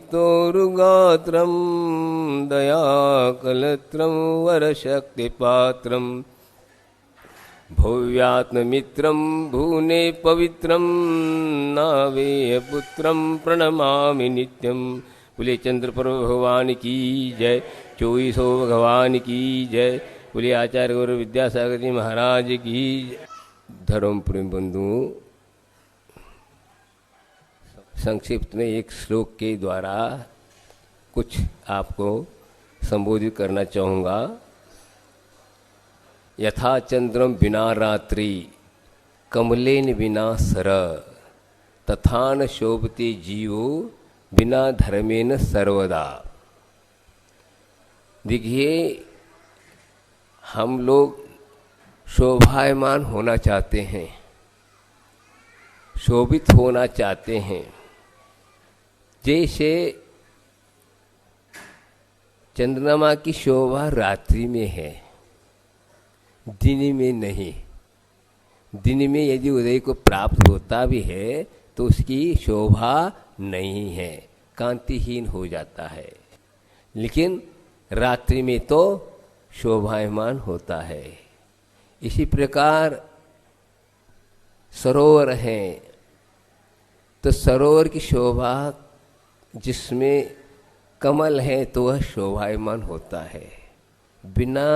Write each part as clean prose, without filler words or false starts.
तोरुगात्रं दयाकलत्रं वरशक्तिपात्रं भव्यात्ममित्रं भुवने पवित्रं नावेयपुत्रं प्रणमामि नित्यं। बोले चंद्रप्रभु भगवान की जय, चौबीसों भगवान की जय। बोले आचार्य गुरु विद्यासागर जी महाराज की जय। धर्म प्रेम बंधुओं, संक्षिप्त में एक श्लोक के द्वारा कुछ आपको संबोधित करना चाहूँगा। यथा चंद्रम बिना रात्रि कमलेन बिना सर तथा न शोभते जीवो बिना धर्मेन सर्वदा। देखिए, हम लोग शोभायमान होना चाहते हैं, शोभित होना चाहते हैं। जैसे चंद्रमा की शोभा रात्रि में है, दिन में नहीं। दिन में यदि उदय को प्राप्त होता भी है तो उसकी शोभा नहीं है, कांतिहीन हो जाता है। लेकिन रात्रि में तो शोभायमान होता है। इसी प्रकार सरोवर है तो सरोवर की शोभा, जिसमें कमल है तो वह शोभायमान होता है। बिना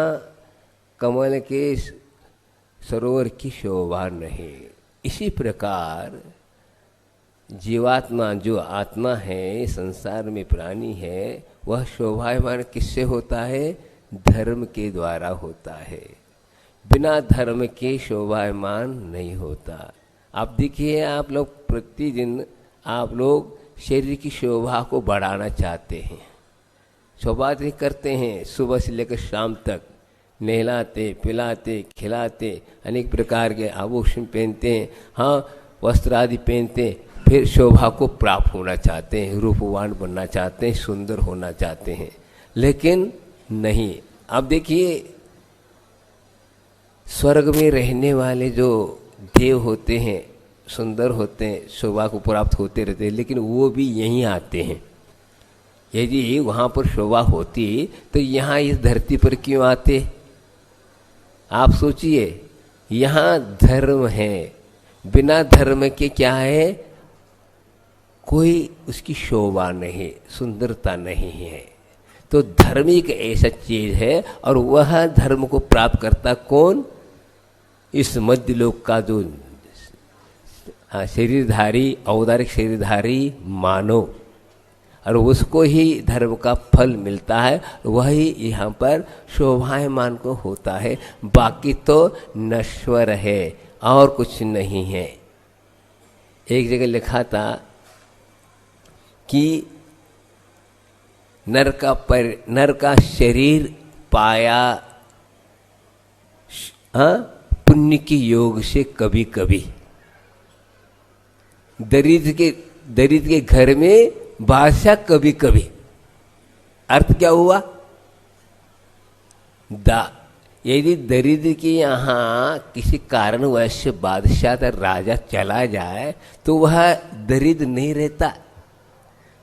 कमल के सरोवर की शोभा नहीं। इसी प्रकार जीवात्मा, जो आत्मा है, संसार में प्राणी है, वह शोभायमान किससे होता है? धर्म के द्वारा होता है। बिना धर्म के शोभायमान नहीं होता। आप देखिए, आप लोग प्रतिदिन आप लोग शरीर की शोभा को बढ़ाना चाहते हैं, शोभा करते हैं। सुबह से लेकर शाम तक नहलाते, पिलाते, खिलाते, अनेक प्रकार के आभूषण पहनते हैं, हाँ, वस्त्र आदि पहनते हैं। फिर शोभा को प्राप्त होना चाहते हैं, रूपवान बनना चाहते हैं, सुंदर होना चाहते हैं। लेकिन नहीं। अब देखिए, स्वर्ग में रहने वाले जो देव होते हैं, सुंदर होते हैं, शोभा को प्राप्त होते रहते हैं, लेकिन वो भी यहीं आते हैं। यदि वहाँ पर शोभा होती तो यहाँ इस धरती पर क्यों आते? आप सोचिए, यहाँ धर्म है, बिना धर्म के क्या है? कोई उसकी शोभा नहीं, सुंदरता नहीं है। तो धर्म एक ऐसा चीज है, और वह धर्म को प्राप्त करता कौन? इस मध्य लोक का जो शरीरधारी, औदारिक शरीरधारी मानव, और उसको ही धर्म का फल मिलता है। वही यहाँ पर शोभायमान को होता है। बाकी तो नश्वर है और कुछ नहीं है। एक जगह लिखा था कि नर का शरीर पाया पुण्य के योग से कभी कभी। दरिद्र के घर में बादशाह कभी कभी। अर्थ क्या हुआ? यदि दरिद्र के यहाँ किसी कारणवश बादशाह या राजा चला जाए तो वह दरिद्र नहीं रहता,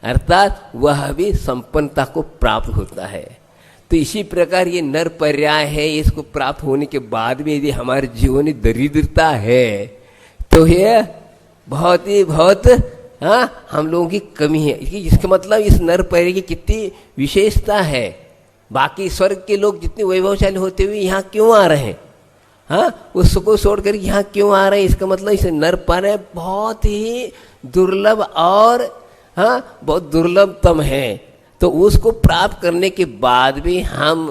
अर्थात वह भी संपन्नता को प्राप्त होता है। तो इसी प्रकार ये नर पर्याय है। इसको प्राप्त होने के बाद भी यदि हमारे जीवन में दरिद्रता है तो यह बहुत हम लोगों की कमी है। इसका मतलब इस नर पर्याय की कितनी विशेषता है। बाकी स्वर्ग के लोग जितने वैभवशाली होते हुए यहाँ क्यों आ रहे हैं? हाँ, उसको छोड़कर यहाँ क्यों आ रहे हैं? इसका मतलब इस नर पर्याय बहुत ही दुर्लभ और बहुत दुर्लभतम है। तो उसको प्राप्त करने के बाद भी हम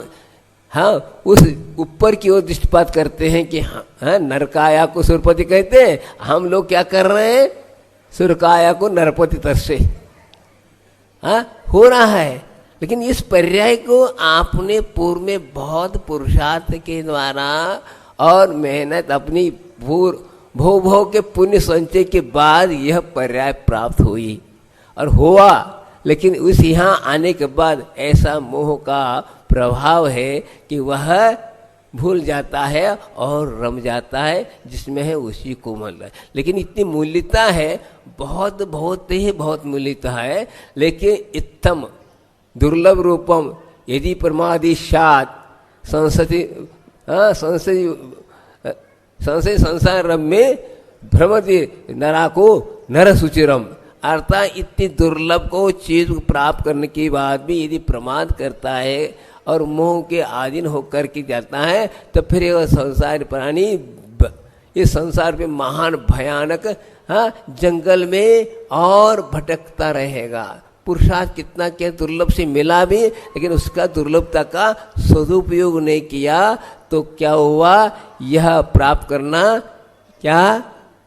उस ऊपर की ओर दृष्टिपात करते हैं कि नरकाया को सुरपति कहते हैं। हम लोग क्या कर रहे हैं? सुरकाया को नरपति तरह से हो रहा है। लेकिन इस पर्याय को आपने पूर्व में बहुत पुरुषार्थ के द्वारा और मेहनत अपनी भोग के पुण्य संचय के बाद यह पर्याय प्राप्त हुई और हुआ। लेकिन उस यहाँ आने के बाद ऐसा मोह का प्रभाव है कि वह भूल जाता है और रम जाता है, जिसमें है उसी को मन है। लेकिन इतनी मूल्यता है, बहुत मूल्यता है, लेकिन इत्थम दुर्लभ रूपम यदि प्रमादिशात संशय संसार में भ्रमति नराको नर सुचिरम। अर्थात इतनी दुर्लभ को चीज प्राप्त करने के बाद भी यदि प्रमाद करता है और मोह के अधीन होकर के जाता है, तो फिर यह संसार प्राणी इस संसार पे महान भयानक जंगल में और भटकता रहेगा। पुरुषार्थ कितना क्या दुर्लभ से मिला भी, लेकिन उसका दुर्लभता का सदुपयोग नहीं किया तो क्या हुआ, यह प्राप्त करना क्या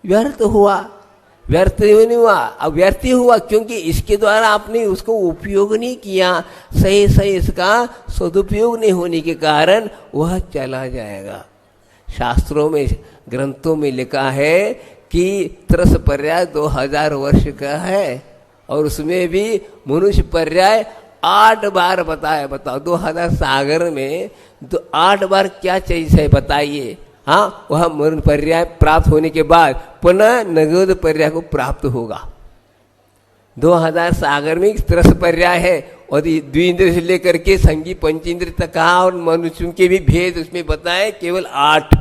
व्यर्थ हुआ। व्यर्थ नहीं हुआ, अब व्यर्थ ही हुआ, क्योंकि इसके द्वारा आपने उसको उपयोग नहीं किया, सही इसका सदुपयोग नहीं होने के कारण वह चला जाएगा। शास्त्रों में ग्रंथों में लिखा है कि त्रस पर्याय 2000 वर्ष का है, और उसमें भी मनुष्य पर्याय 8 बार बताया। बताओ 2000 सागर में 8 बार क्या चीज है बताइए। हाँ, वह मरण पर्याय प्राप्त होने के बाद पुनः नगद पर्याय को प्राप्त होगा। 2000 सागर में त्रस पर्याय है, और द्विंद्र से लेकर के संगी पंचेंद्र तक कहा, और मनुष्यों के भी भेद उसमें बताए केवल 8।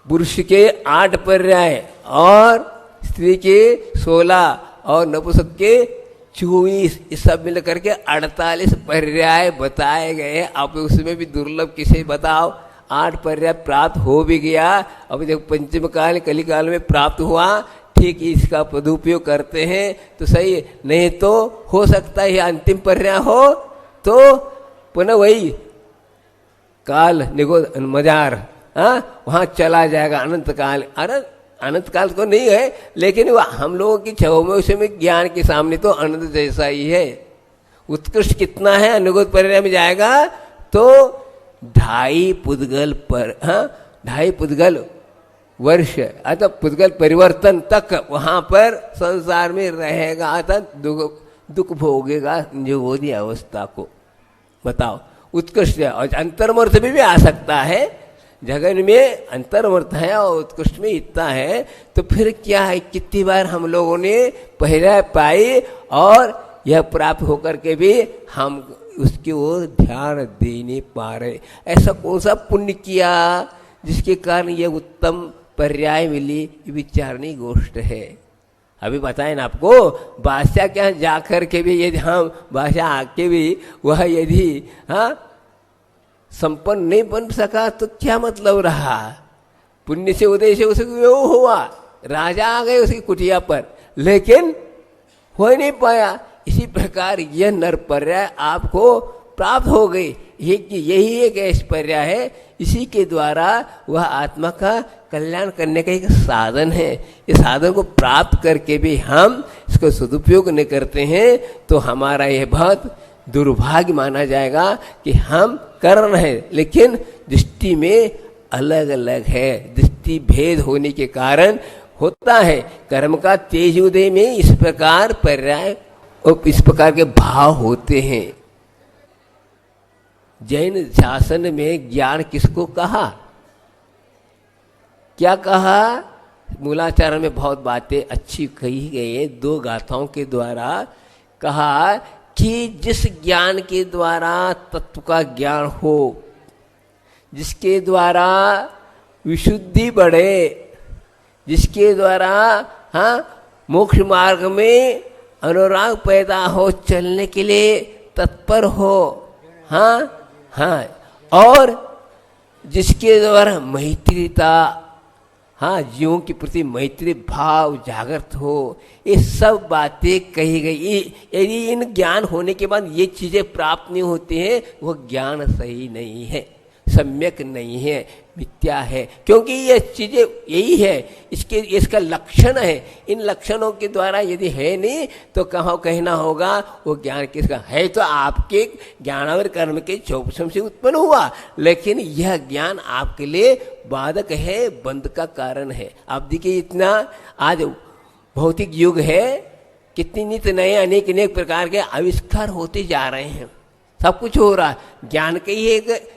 पुरुष के 8 पर्याय और स्त्री के 16 और नपुंसक के 24, इस सब मिल करके 48 पर्याय बताए गए। अब उसमें भी दुर्लभ किसे बताओ, 8 पर्याय प्राप्त हो भी गया। अब जब पंचम काल कली काल में प्राप्त हुआ, ठीक इसका सदुपयोग करते हैं तो सही, नहीं तो हो सकता है अंतिम पर्याय हो तो पुनः वही काल निगोद मजार वहां चला जाएगा अनंत काल। अरे अनंत काल तो नहीं है, लेकिन वह हम लोगों की छवों में ज्ञान के सामने तो अनंत जैसा ही है। उत्कृष्ट कितना है, अनुगत पर्याय में जाएगा तो 2.5 पुद्गल पर 2.5 पुद्गल वर्ष अतः पुद्गल परिवर्तन तक वहां पर संसार में रहेगा, अतः दुख भोगेगा निगोदी अवस्था को। बताओ, उत्कृष्ट है। और अंतर्मर्थ में भी आ सकता है, जगन में अंतर्मर्थ है और उत्कृष्ट में इतना है, तो फिर क्या है, कितनी बार हम लोगों ने पहला पाई और यह प्राप्त होकर के भी हम उसकी ओर ध्यान दे नहीं पा रहे। ऐसा कौन सा पुण्य किया जिसके कारण यह उत्तम पर्याय मिली, ये विचारणी गोष्ठ है। अभी बताए ना आपको, बादशाह के यहाँ जाकर के भी यदि हम बादशाह आके भी वह यदि संपन्न नहीं बन सका तो क्या मतलब रहा। पुण्य से उदय से उसे वो हुआ, राजा आ गए उसकी कुटिया पर, लेकिन हो नहीं पाया। इसी प्रकार यह नर पर्याय आपको प्राप्त हो गई, यही एक ऐसा पर्याय है, इसी के द्वारा वह आत्मा का कल्याण करने का एक साधन है। इस साधन को प्राप्त करके भी हम इसको सदुपयोग नहीं करते हैं तो हमारा यह बहुत दुर्भाग्य माना जाएगा कि हम कर रहे हैं, लेकिन दृष्टि में अलग अलग है। दृष्टि भेद होने के कारण होता है। कर्म का तेज उदय में इस प्रकार पर्याय और इस प्रकार के भाव होते हैं। जैन शासन में ज्ञान किसको कहा, क्या कहा, मूलाचार में बहुत बातें अच्छी कही गई है। 2 गाथाओं के द्वारा कहा कि जिस ज्ञान के द्वारा तत्व का ज्ञान हो, जिसके द्वारा विशुद्धि बढ़े, जिसके द्वारा मोक्ष मार्ग में अनुराग पैदा हो, चलने के लिए तत्पर हो, और जिसके द्वारा मैत्रीता, जीवों के प्रति मैत्री भाव जागृत हो, ये सब बातें कही गई। यदि इन ज्ञान होने के बाद ये चीजें प्राप्त नहीं होती हैं, वह ज्ञान सही नहीं है, सम्यक नहीं है, मिथ्या है। क्योंकि ये चीजें यही है, इसका लक्षण है। इन लक्षणों के द्वारा यदि है नहीं तो कहाँ कहना होगा वो ज्ञान किसका है। तो आपके ज्ञानावर कर्म के चौपसम से उत्पन्न हुआ, लेकिन यह ज्ञान आपके लिए बाधक है, बंध का कारण है। आप देखिए, इतना आज भौतिक युग है, कितनी नित्य नए अनेक प्रकार के आविष्कार होते जा रहे हैं, सब कुछ हो रहा है। ज्ञान का ही एक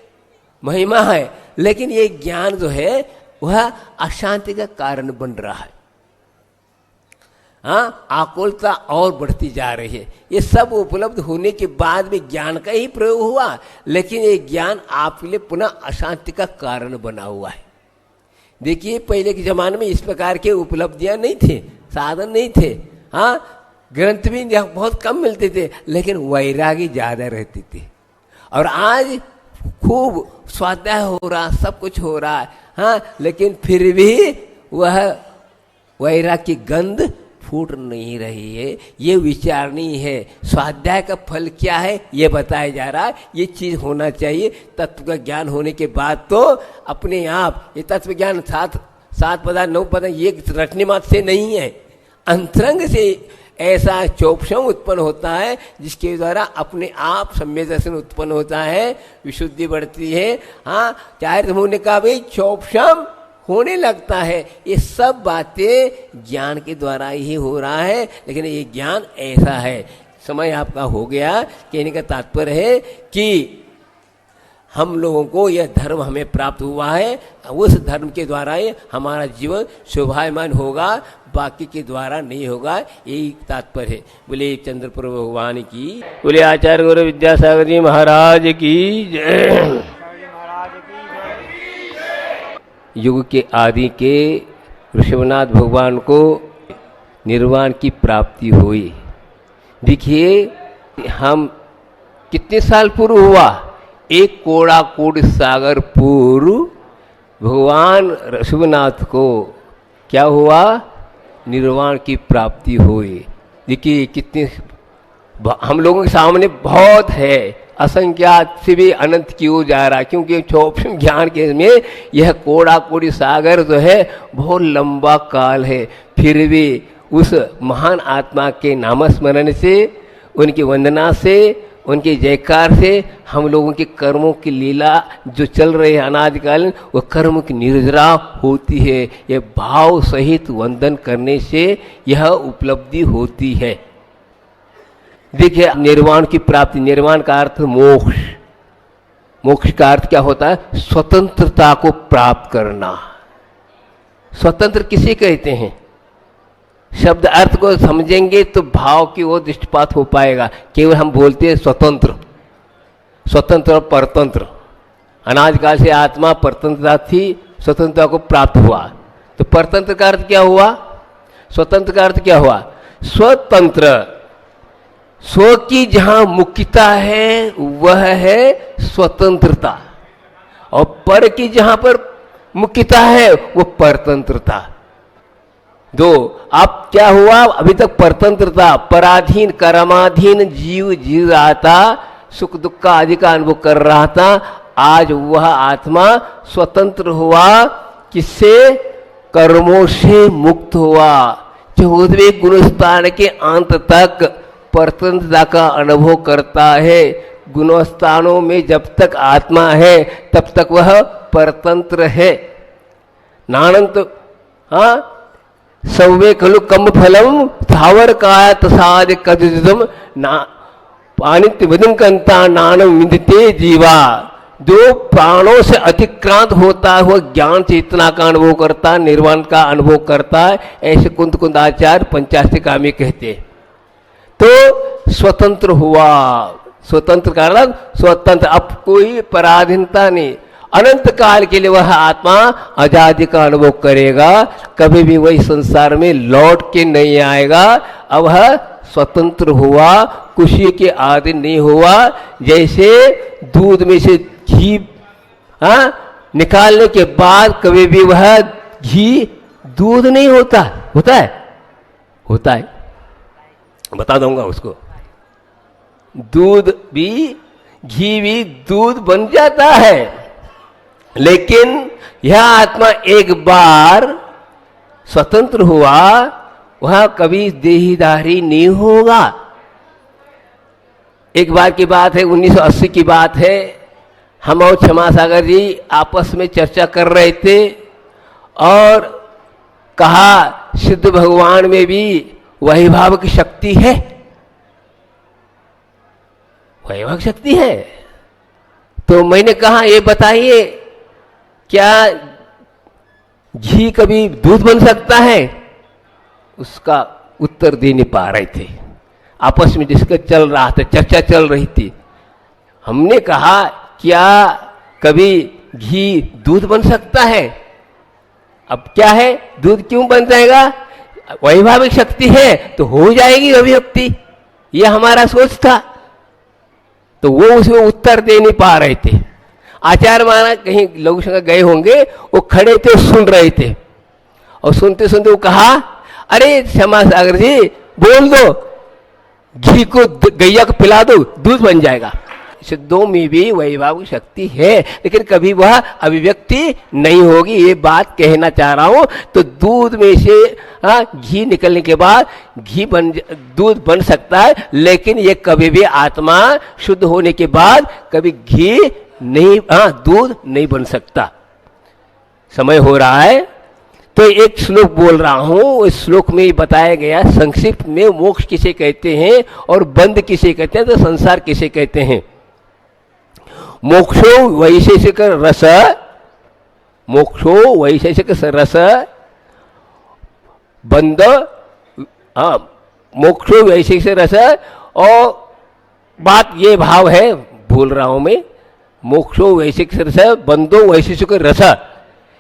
महिमा है, लेकिन ये ज्ञान जो है वह अशांति का कारण बन रहा है। हाँ, आकुलता और बढ़ती जा रही है। ये सब उपलब्ध होने के बाद भी ज्ञान का ही प्रयोग हुआ, लेकिन ये ज्ञान आपके लिए पुनः अशांति का कारण बना हुआ है। देखिए, पहले के जमाने में इस प्रकार के उपलब्धियां नहीं थे, साधन नहीं थे। हाँ, ग्रंथ भी बहुत कम मिलते थे, लेकिन वैरागी ज्यादा रहती थी। और आज खूब स्वाध्याय हो रहा, सब कुछ हो रहा है, हाँ, लेकिन फिर भी वह वैराग की गंध फूट नहीं रही है। ये विचारनी है। स्वाध्याय का फल क्या है ये बताया जा रहा है। ये चीज होना चाहिए। तत्व का ज्ञान होने के बाद तो अपने आप ये तत्व ज्ञान सात पदार्थ 9 पदार्थ ये रटने मात्र से नहीं है, अंतरंग से ऐसा चौपशम उत्पन्न होता है जिसके द्वारा अपने आप सम्यक दर्शन उत्पन्न होता है, विशुद्धि बढ़ती है। हाँ, चाहे होने का भी चौपशम होने लगता है। ये सब बातें ज्ञान के द्वारा ही हो रहा है, लेकिन ये ज्ञान ऐसा है। समय आपका हो गया। कहने का तात्पर्य है कि हम लोगों को यह धर्म हमें प्राप्त हुआ है, उस धर्म के द्वारा ही हमारा जीवन शोभायमान होगा, बाकी के द्वारा नहीं होगा। यही तात्पर्य है। बोले चंद्रपुर भगवान की, बोले आचार्य गुरु विद्यासागर जी महाराज की जय। युग के आदि के ऋषभनाथ भगवान को निर्वाण की प्राप्ति हुई। देखिए, हम कितने साल पूर्व हुआ, एक कोड़ाकोड़ सागर पूर्व भगवान ऋषभनाथ को क्या हुआ, निर्वाण की प्राप्ति हुई। देखिए कितने हम लोगों के सामने बहुत है, असंख्यात से भी अनंत की ओर जा रहा है, क्योंकि चौपम ज्ञान के में यह कोड़ा कोड़ी सागर जो है बहुत लंबा काल है। फिर भी उस महान आत्मा के नामस्मरण से, उनकी वंदना से, उनके जयकार से हम लोगों के कर्मों की लीला जो चल रही है अनादिकालीन, वो कर्म की निर्जरा होती है। यह भाव सहित वंदन करने से यह उपलब्धि होती है। देखिए, निर्वाण की प्राप्ति, निर्वाण का अर्थ मोक्ष। मोक्ष का अर्थ क्या होता है, स्वतंत्रता को प्राप्त करना। स्वतंत्र किसे कहते हैं, शब्द अर्थ को समझेंगे तो भाव की ओर दृष्टिपात हो पाएगा। केवल हम बोलते हैं स्वतंत्र, स्वतंत्र और परतंत्र। अनादिकाल से आत्मा परतंत्रता थी, स्वतंत्रता को प्राप्त हुआ। तो परतंत्र का अर्थ क्या हुआ, स्वतंत्र का अर्थ क्या हुआ, स्वतंत्र। स्व की जहां मुक्तता है वह है स्वतंत्रता, और पर की जहां पर मुक्तता है वो परतंत्रता। दो, अब क्या हुआ, अभी तक परतंत्रता, पराधीन कर्माधीन जीव जी रहा था, सुख दुख का आदि का अनुभव कर रहा था। आज वह आत्मा स्वतंत्र हुआ, किससे, कर्मों से मुक्त हुआ। 14वें गुणस्थान के अंत तक परतंत्रता का अनुभव करता है। गुणस्थानों में जब तक आत्मा है तब तक वह परतंत्र है। नानंत, हाँ, सौवे खलु कम फलम स्थावर काया तसाद कदम ना पानित विदंकंता नानम विदते जीवा। जो प्राणों से अतिक्रांत होता है वह ज्ञान चेतना का अनुभव करता है, निर्वाण का अनुभव करता है। ऐसे कुंत कुंदाचार्य पंचाशती कामी कहते हैं। तो स्वतंत्र हुआ, स्वतंत्र का अर्थ स्वतंत्र, अब कोई पराधीनता नहीं। अनंत काल के लिए वह आत्मा आजादी का अनुभव करेगा, कभी भी वही संसार में लौट के नहीं आएगा। अब वह स्वतंत्र हुआ, खुशी के आदि नहीं हुआ। जैसे दूध में से घी निकालने के बाद कभी भी वह घी दूध नहीं होता, होता है, होता है, बता दूंगा उसको। दूध भी, घी भी दूध बन जाता है, लेकिन यह आत्मा एक बार स्वतंत्र हुआ, वह कभी देहीधारी नहीं होगा। एक बार की बात है, 1980 की बात है, हम और क्षमा सागर जी आपस में चर्चा कर रहे थे और कहा सिद्ध भगवान में भी वैभव की शक्ति है, वैभव शक्ति है। तो मैंने कहा ये बताइए, क्या घी कभी दूध बन सकता है? उसका उत्तर दे नहीं पा रहे थे। आपस में डिस्कस चल रहा था, चर्चा चल रही थी। हमने कहा क्या कभी घी दूध बन सकता है? अब क्या है, दूध क्यों बन जाएगा? वैभाविक शक्ति है तो हो जाएगी अभिव्यक्ति, यह हमारा सोच था। तो वो उसमें उत्तर दे नहीं पा रहे थे। आचार्य महाराज कहीं लघु शंका गए होंगे, वो खड़े थे, सुन रहे थे, और सुनते सुनते वो कहा, अरे श्यामा सागर जी बोल दो, घी को गैया को पिला दो, दूध बन जाएगा। सिद्धों में भी वैभाविक शक्ति है, लेकिन कभी वह अभिव्यक्ति नहीं होगी, ये बात कहना चाह रहा हूं। तो दूध में से घी निकलने के बाद दूध बन सकता है, लेकिन ये कभी भी आत्मा शुद्ध होने के बाद कभी घी नहीं, दूध नहीं बन सकता। समय हो रहा है तो एक श्लोक बोल रहा हूं। इस श्लोक में बताया गया संक्षिप्त में मोक्ष किसे कहते हैं और बंध किसे कहते हैं, तो संसार किसे कहते हैं। मोक्षो वैशेषिक रस, मोक्षो वैशेषिक रस बंध, मोक्षो वैशेषिक रस, और बात ये भाव है, भूल रहा हूं मैं, मोक्षो वैशेषिक रस बंधो वैशेषिक रस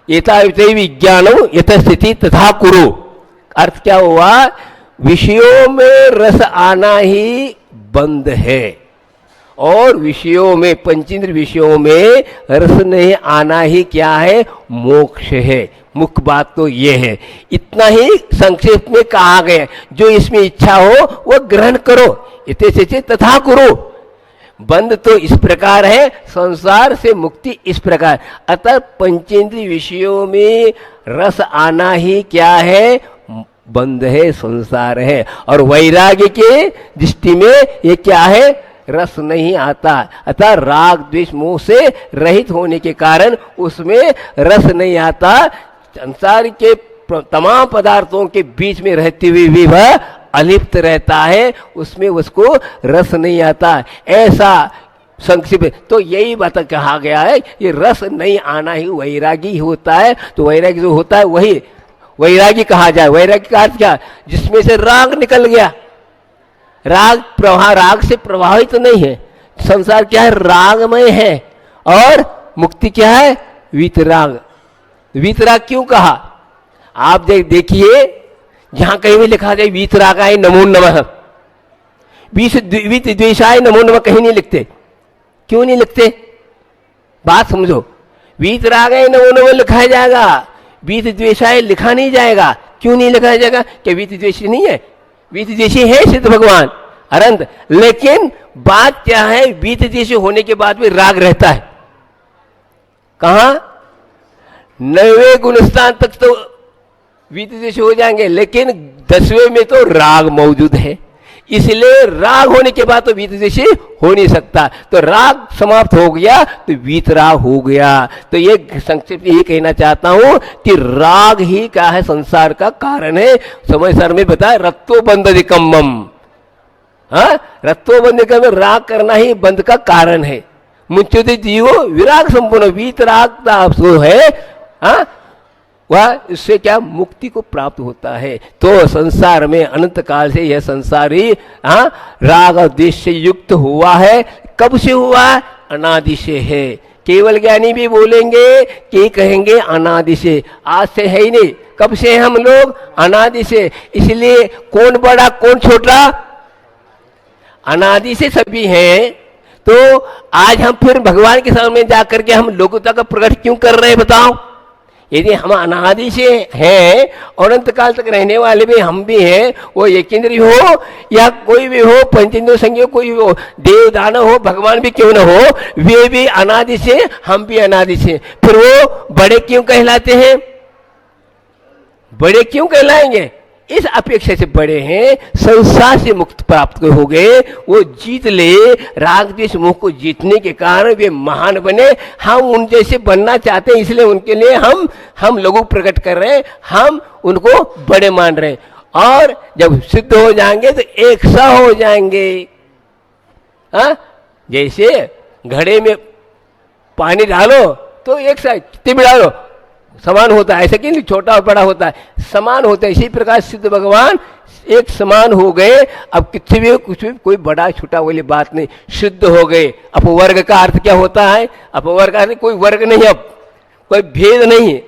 यथा विज्ञानो यथस्थिति तथा कुरु। अर्थ क्या हुआ, विषयों में रस आना ही बंध है, और विषयों में, पंचेंद्रिय विषयों में रस नहीं आना ही क्या है, मोक्ष है। मुख्य बात तो ये है, इतना ही संक्षेप में कहा गया। जो इसमें इच्छा हो वह ग्रहण करो, इति तथा कुरु। बंध तो इस प्रकार है, संसार से मुक्ति इस प्रकार। अतः पंचेंद्रिय विषयों में रस आना ही क्या है, बंध है, संसार है। और वैराग्य के दृष्टि में ये क्या है, रस नहीं आता। अतः राग द्वेष मोह से रहित होने के कारण उसमें रस नहीं आता। संसार के तमाम पदार्थों के बीच में रहते हुए भी वह अलिप्त रहता है, उसमें उसको रस नहीं आता। ऐसा संक्षिप्त तो यही बात कहा गया है, ये रस नहीं आना ही वैरागी होता है। तो वैरागी जो होता है वही वैरागी कहा जाए। वैरागी का अर्थ क्या, जिसमें से राग निकल गया। राग प्रवाह, राग से प्रभावित तो नहीं है। संसार क्या है, रागमय है, और मुक्ति क्या है, वीतराग। वीतराग क्यों कहा, आप देखिए जहां कहीं भी लिखा जाए वीतरागाय नमो नमः, वीत द्वेषाय नमो नमः कहीं नहीं लिखते। क्यों नहीं लिखते, बात समझो। वीतरागाय नमो नमः लिखा जाएगा, वीत द्वेषाय लिखा नहीं जाएगा। क्यों नहीं लिखा जाएगा, क्या वीत द्वेषी नहीं है? वीत द्वेषी है सिद्ध भगवान अनंत, लेकिन बात क्या है, वीत द्वेषी होने के बाद भी राग रहता है। कहां, 9वें गुणस्थान तक तो वीत द्वेषी हो जाएंगे, लेकिन 10वें में तो राग मौजूद है। इसलिए राग होने के बाद तो वीत द्वेषी हो नहीं सकता। तो राग समाप्त हो गया तो वीतराग हो गया। तो ये संक्षिप्त में ये कहना चाहता हूं कि राग ही क्या है, संसार का कारण है। समय सर में बताया रत्तो बंध अधिकम्मम, रत्तो बंध अधिकम्मम, राग करना ही बंध का कारण है। मुच्यते जीवो विराग संपूर्ण, वीतराग है, वह इससे क्या मुक्ति को प्राप्त होता है। तो संसार में अनंत काल से यह संसार ही राग और द्वेष से युक्त हुआ है। कब से हुआ, अनादि से है। केवल ज्ञानी भी बोलेंगे कि कहेंगे अनादि से, आज से है ही नहीं। कब से हम लोग, अनादि से। इसलिए कौन बड़ा कौन छोटा, अनादि से सभी हैं। तो आज हम फिर भगवान के सामने जाकर के हम लोकता का प्रकट क्यों कर रहे हैं, बताओ। यदि हम अनादि से हैं और अनंत काल तक रहने वाले भी हम भी हैं, वो एक इंद्रिय हो या कोई भी हो, पंचेंद्रिय संज्ञ कोई भी हो, देव दानव हो, भगवान भी क्यों न हो, वे भी अनादि से, हम भी अनादि से। फिर वो बड़े क्यों कहलाते हैं, बड़े क्यों कहलाएंगे, इस अपेक्षा से बड़े हैं। संसार से मुक्त प्राप्त हो गए, वो जीत ले, राग द्वेष मोह को जीतने के कारण वे महान बने। हम उन जैसे बनना चाहते हैं, इसलिए उनके लिए हम लोगों प्रकट कर रहे हैं, हम उनको बड़े मान रहे हैं। और जब सिद्ध हो जाएंगे तो एक सा हो जाएंगे। जैसे घड़े में पानी डालो तो एक साइड कितने भी डालो समान होता है, ऐसा कि नहीं छोटा और बड़ा होता है, समान होता है। इसी प्रकार सिद्ध भगवान एक समान हो गए। अब किसी भी कुछ भी कोई बड़ा छोटा वाली बात नहीं, शुद्ध हो गए। अपवर्ग का अर्थ क्या होता है? अपवर्ग का अर्थ कोई वर्ग नहीं, अब कोई भेद नहीं।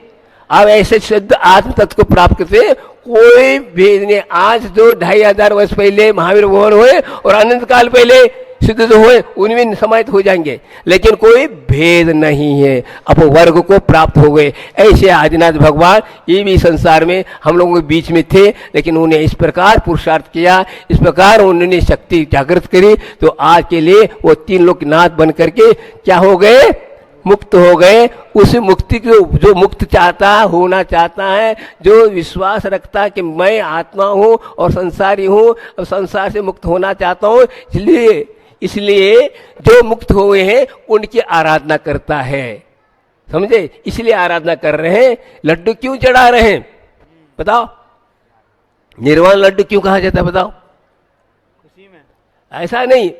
अब ऐसे शुद्ध आत्म तत्व को प्राप्त करते कोई भेद नहीं। आज जो 2500 वर्ष पहले महावीर भगवान हुए और अनंत काल पहले सिद्ध जो हुए उनमें समाहित हो जाएंगे, लेकिन कोई भेद नहीं है, अब वर्ग को प्राप्त हो गए। ऐसे आदिनाथ भगवान ये भी संसार में हम लोगों के बीच में थे, लेकिन उन्हें इस प्रकार पुरुषार्थ किया, इस प्रकार उन्होंने शक्ति जागृत करी, तो आज के लिए वो 3 लोक नाथ बन करके क्या हो गए? मुक्त हो गए। उस मुक्ति को जो मुक्त चाहता होना चाहता है, जो विश्वास रखता है कि मैं आत्मा हूँ और संसारी हूँ और संसार से मुक्त होना चाहता हूँ, इसलिए जो मुक्त हुए हैं उनकी आराधना करता है, समझे? इसलिए आराधना कर रहे हैं। लड्डू क्यों चढ़ा रहे हैं बताओ? निर्वाण लड्डू क्यों कहा जाता है बताओ? खुशी में? ऐसा नहीं,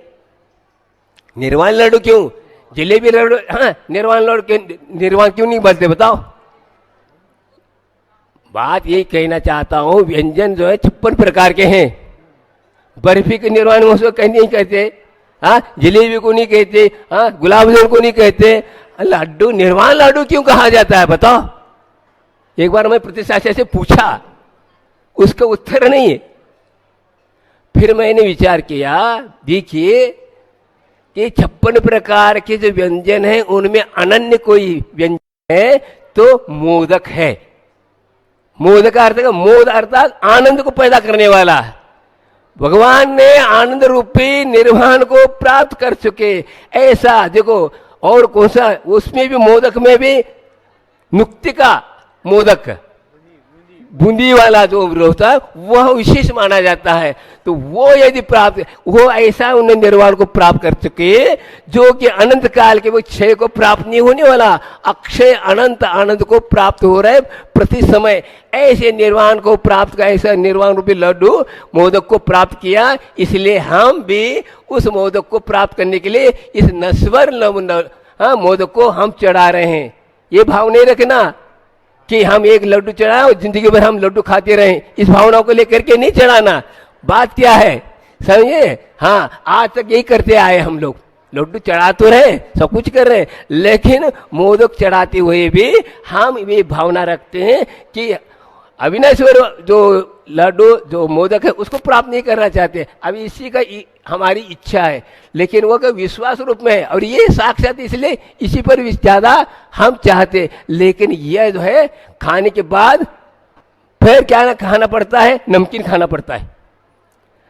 निर्वाण लड्डू क्यों? जलेबी लड्डू, हाँ, निर्वाण लड्डू निर्वाण क्यों नहीं बोलते बताओ? बात यही कहना चाहता हूं, व्यंजन जो है 56 प्रकार के हैं। बर्फी के निर्वाण उसको कहीं नहीं कहते, हाँ, जलेबी को नहीं कहते, हाँ, गुलाब जामुन को नहीं कहते। लड्डू निर्वाण लड्डू क्यों कहा जाता है बताओ? एक बार मैं प्रतिशासन से पूछा, उसका उत्तर नहीं है। फिर मैंने विचार किया, देखिए कि 56 प्रकार के जो व्यंजन हैं उनमें अनन्य कोई व्यंजन है तो मोदक है। मोदक का अर्थ, मोद अर्थात आनंद को पैदा करने वाला। भगवान ने आनंद रूपी निर्वाण को प्राप्त कर चुके। ऐसा देखो, और कौन सा? उसमें भी मोदक में भी मुक्ति का मोदक, बूंदी वाला जो होता है वह विशेष माना जाता है। तो वो यदि प्राप्त, वो ऐसा उन्हें निर्वाण को प्राप्त कर चुके जो कि अनंत काल के वो क्षय को प्राप्त नहीं होने वाला, अक्षय अनंत आनंद को प्राप्त हो रहे प्रति समय। ऐसे निर्वाण को प्राप्त का ऐसा निर्वाण रूपी लड्डू मोदक को प्राप्त किया। इसलिए हम भी उस मोदक को प्राप्त करने के लिए इस नश्वर मोदक को हम चढ़ा रहे हैं। ये भाव नहीं रखना कि हम एक लड्डू चढ़ाएं और जिंदगी भर हम लड्डू खाते रहें, इस भावना को लेकर के नहीं चढ़ाना। बात क्या है समझे? हाँ, आज तक यही करते आए हम लोग, लड्डू चढ़ा तो रहे, सब कुछ कर रहे हैं, लेकिन मोदक चढ़ाते हुए भी हम ये भावना रखते हैं कि अविनाश्वर जो लड्डू जो मोदक है उसको प्राप्त नहीं करना चाहते। अभी इसी का हमारी इच्छा है, लेकिन वो का विश्वास रूप में है और ये साक्षात इसलिए इसी पर ज्यादा हम चाहते। लेकिन यह जो है खाने के बाद फिर क्या खाना पड़ता है? नमकीन खाना पड़ता है।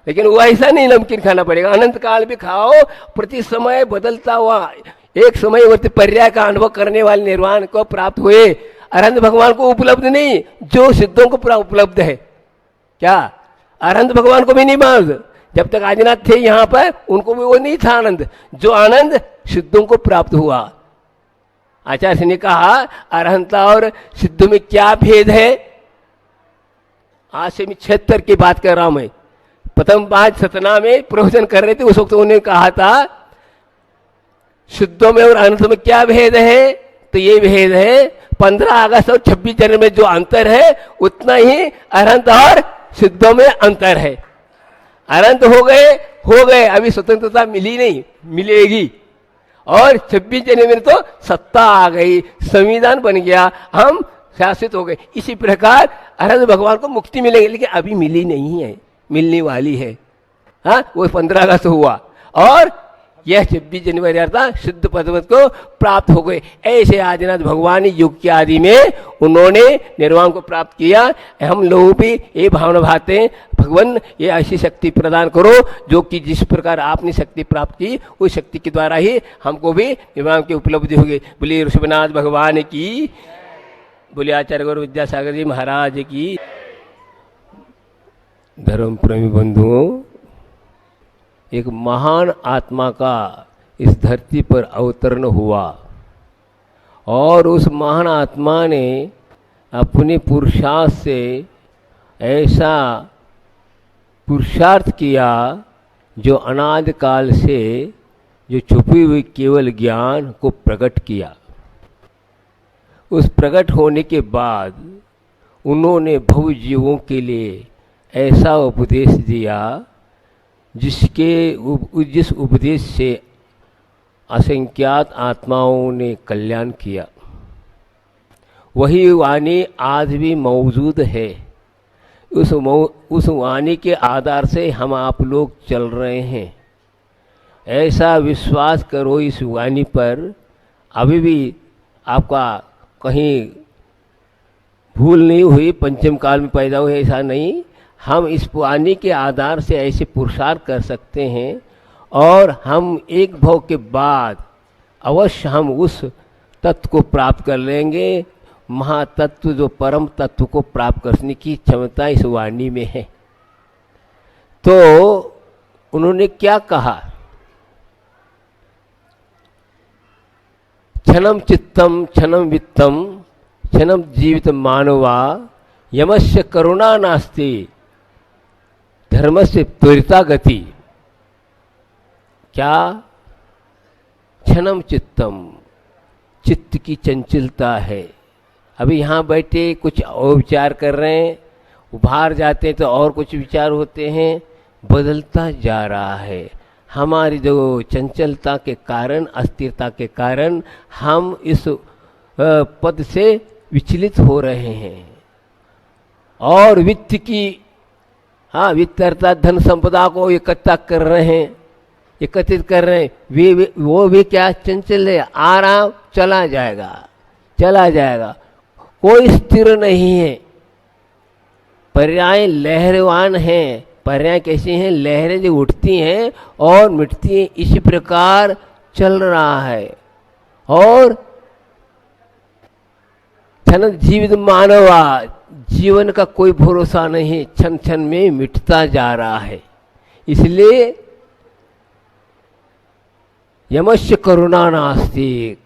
लेकिन वो ऐसा नहीं नमकीन खाना पड़ेगा, अनंत काल भी खाओ, प्रति समय बदलता हुआ एक समय वर्ती पर्याय का अनुभव करने वाले निर्वाण को प्राप्त हुए। अरहंत भगवान को उपलब्ध नहीं, जो सिद्धों को उपलब्ध है। क्या अरहंत भगवान को भी नहीं मालूम? जब तक आदिनाथ थे यहाँ पर उनको भी वो नहीं था आनंद, जो आनंद सिद्धों को प्राप्त हुआ। आचार्य ने कहा अरहंता और सिद्ध में क्या भेद है? आज से मैं 76 की बात कर रहा हूं। मैं प्रथम बात सतना में प्रवचन कर रहे थे, उस वक्त उन्होंने कहा था सिद्धों में और अनंत में क्या भेद है? तो ये भेद है 15 अगस्त और 26 जनवरी में जो अंतर है उतना ही अरहंत और सिद्धों में अंतर है। अनंत हो गए, अभी स्वतंत्रता मिली नहीं, मिलेगी। और 26 जनवरी में तो सत्ता आ गई, संविधान बन गया, हम शासित हो गए। इसी प्रकार अरहंत भगवान को मुक्ति मिलेगी, लेकिन अभी मिली नहीं है, मिलने वाली है। हाँ, वो 15 अगस्त हुआ और यह 26 जनवरी अर्थात शुद्ध पदमत को प्राप्त हो गए। ऐसे आदिनाथ भगवान युग के आदि में उन्होंने निर्वाण को प्राप्त किया। हम लोग भी ये भावना भाते हैं, भगवान ये ऐसी शक्ति प्रदान करो जो कि जिस प्रकार आपने शक्ति प्राप्त की उस शक्ति के द्वारा ही हमको भी निर्वाण की उपलब्धि होगी। बोलिए ऋषभनाथ भगवान की, बोलिए आचार्य गुरु विद्यासागर जी महाराज की। धर्म प्रेमी बंधुओं, एक महान आत्मा का इस धरती पर अवतरण हुआ और उस महान आत्मा ने अपने पुरुषार्थ से ऐसा पुरुषार्थ किया जो अनादि काल से जो छुपी हुई केवल ज्ञान को प्रकट किया। उस प्रकट होने के बाद उन्होंने भव जीवों के लिए ऐसा उपदेश दिया जिस उपदेश से असंख्यात आत्माओं ने कल्याण किया। वही वाणी आज भी मौजूद है। उस वाणी के आधार से हम आप लोग चल रहे हैं। ऐसा विश्वास करो इस वाणी पर। अभी भी आपका कहीं भूल नहीं हुई, पंचम काल में पैदा हुए ऐसा नहीं। हम इस वाणी के आधार से ऐसे पुरुषार्थ कर सकते हैं और हम एक भव के बाद अवश्य हम उस तत्व को प्राप्त कर लेंगे। महातत्व जो परम तत्व को प्राप्त करने की क्षमता इस वाणी में है। तो उन्होंने क्या कहा? क्षणम चित्तम क्षणम वित्तम क्षणम जीवित मानवा यमस्य करुणा नास्ति धर्मस्य त्वरिता गति। क्या? क्षणम चित्तम, चित्त की चंचलता है। अभी यहाँ बैठे कुछ और विचार कर रहे हैं, बाहर जाते हैं तो और कुछ विचार होते हैं, बदलता जा रहा है। हमारी जो चंचलता के कारण, अस्थिरता के कारण हम इस पद से विचलित हो रहे हैं। और वित्त की, हाँ, वित्त अर्थात धन संपदा को एकत्रित कर रहे हैं, एकत्रित कर रहे हैं। वो भी क्या? चंचल है, आराम चला जाएगा, चला जाएगा, कोई स्थिर नहीं है। पर्याय लहरवान हैं। पर्याय कैसी हैं? लहरें जो उठती हैं और मिटती हैं, इसी प्रकार चल रहा है। और क्षण जीवित मानवा, जीवन का कोई भरोसा नहीं, क्षण क्षण में मिटता जा रहा है। इसलिए यमस्य करुणा नास्ति,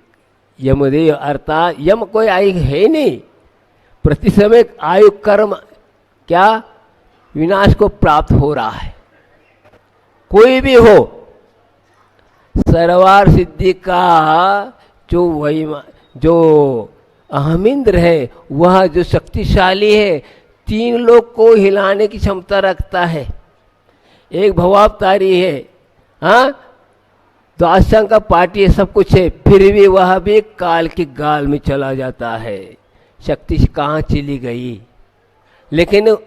यमदेव अर्थात यम कोई आयु है नहीं। प्रति समय आयु कर्म क्या? विनाश को प्राप्त हो रहा है। कोई भी हो, सर्वार सिद्धि का जो अहमिंद्र है, वह जो शक्तिशाली है, तीन लोग को हिलाने की क्षमता रखता है। एक भवावतारी है, हाँ, द्वादशांग का पार्टी है, सब कुछ है, फिर भी वह भी काल के गाल में चला जाता है। शक्ति कहाँ चली गई? लेकिन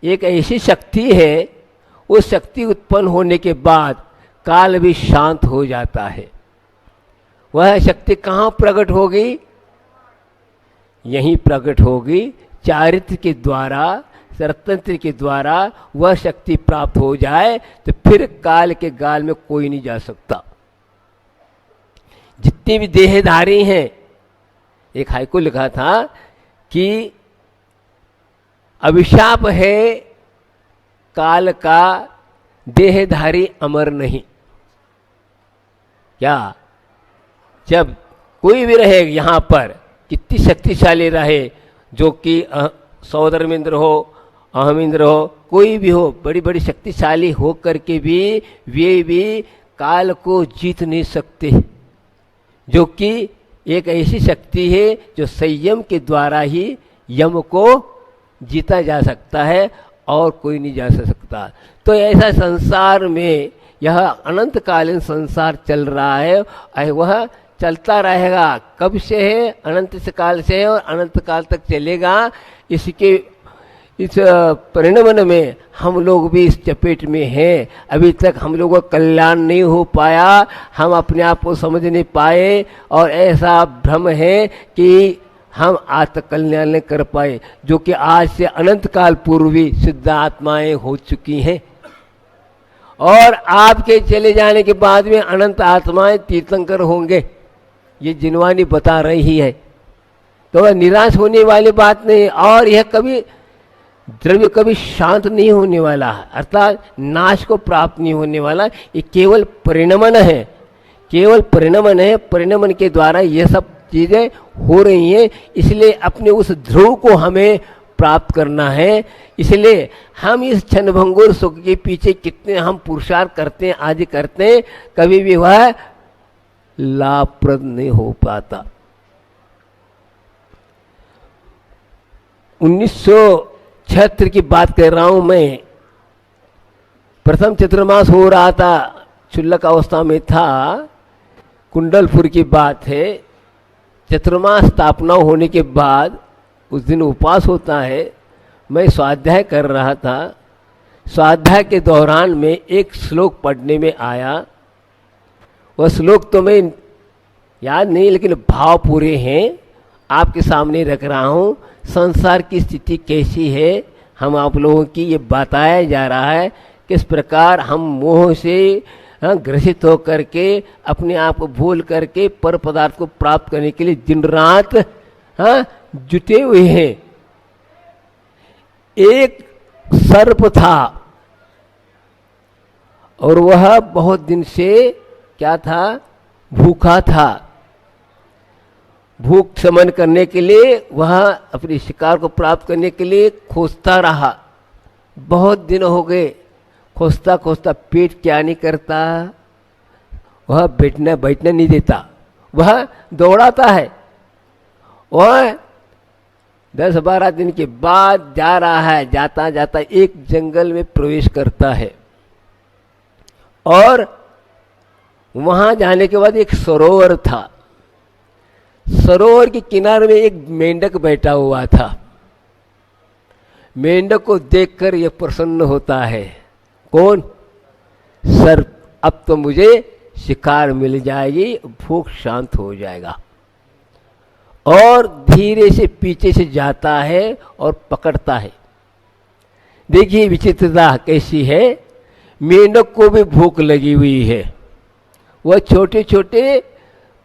एक ऐसी शक्ति है, उस शक्ति उत्पन्न होने के बाद काल भी शांत हो जाता है। वह शक्ति कहाँ प्रकट होगी? यहीं प्रकट होगी। चारित्र के द्वारा, सरतंत्र के द्वारा वह शक्ति प्राप्त हो जाए तो फिर काल के गाल में कोई नहीं जा सकता। जितने भी देहधारी हैं, एक हाइको लिखा था कि अभिशाप है काल का, देहधारी अमर नहीं। क्या? जब कोई भी रहे यहाँ पर, कितनी शक्तिशाली रहे, जो कि सौदर्मेंद्र हो, अहमिंद्र हो, कोई भी हो, बड़ी बड़ी शक्तिशाली हो करके भी वे भी काल को जीत नहीं सकते। जो कि एक ऐसी शक्ति है जो संयम के द्वारा ही यम को जीता जा सकता है और कोई नहीं जा सकता। तो ऐसा संसार में यह अनंतकालीन संसार चल रहा है और वह चलता रहेगा। कब से है? अनंत काल से है और अनंत काल तक चलेगा। इस परिणमन में हम लोग भी इस चपेट में हैं। अभी तक हम लोगों का कल्याण नहीं हो पाया, हम अपने आप को समझ नहीं पाए और ऐसा भ्रम है कि हम आज तक कल्याण नहीं कर पाए, जो कि आज से अनंत काल पूर्वी सिद्ध आत्माएं हो चुकी हैं। और आपके चले जाने के बाद में अनंत आत्माएं तीर्थंकर होंगे, ये जिनवानी बता रही है। तो वह निराश होने वाली बात नहीं। और यह कभी द्रव्य कभी शांत नहीं होने वाला है, अर्थात नाश को प्राप्त नहीं होने वाला। ये केवल परिणमन है, केवल परिणमन है। परिणमन के द्वारा ये सब चीजें हो रही हैं। इसलिए अपने उस ध्रुव को हमें प्राप्त करना है। इसलिए हम इस क्षणभंगुर सुख के पीछे कितने हम पुरुषार्थ करते हैं, आदि करते हैं, कभी भी वह लाभप्रद नहीं हो पाता। 1976 की बात कर रहा हूं मैं। प्रथम चतुर्मास हो रहा था, क्षुल्लक अवस्था में था। कुंडलपुर की बात है। चतुर्मास स्थापना होने के बाद उस दिन उपवास होता है। मैं स्वाध्याय कर रहा था। स्वाध्याय के दौरान में एक श्लोक पढ़ने में आया। वह श्लोक तो मैं याद नहीं, लेकिन भाव पूरे हैं, आपके सामने रख रहा हूँ। संसार की स्थिति कैसी है, हम आप लोगों की ये बताया जा रहा है। किस प्रकार हम मोह से ग्रसित होकर के अपने आप को भूल करके पर पदार्थ को प्राप्त करने के लिए दिन रात जुटे हुए हैं। एक सर्प था और वह बहुत दिन से क्या था, भूखा था। भूख शमन करने के लिए वह अपने शिकार को प्राप्त करने के लिए खोजता रहा। बहुत दिन हो गए, खोजता खोजता पेट क्या नहीं करता, वह बैठना नहीं देता, वह दौड़ाता है। वह 10-12 दिन के बाद जा रहा है। जाता जाता एक जंगल में प्रवेश करता है और वहां जाने के बाद एक सरोवर था। सरोवर के किनारे में एक मेंढक बैठा हुआ था। मेंढक को देखकर यह प्रसन्न होता है। कौन? सर्प। अब तो मुझे शिकार मिल जाएगी, भूख शांत हो जाएगा। और धीरे से पीछे से जाता है और पकड़ता है। देखिए विचित्रता कैसी है। मेंढक को भी भूख लगी हुई है। वह छोटे छोटे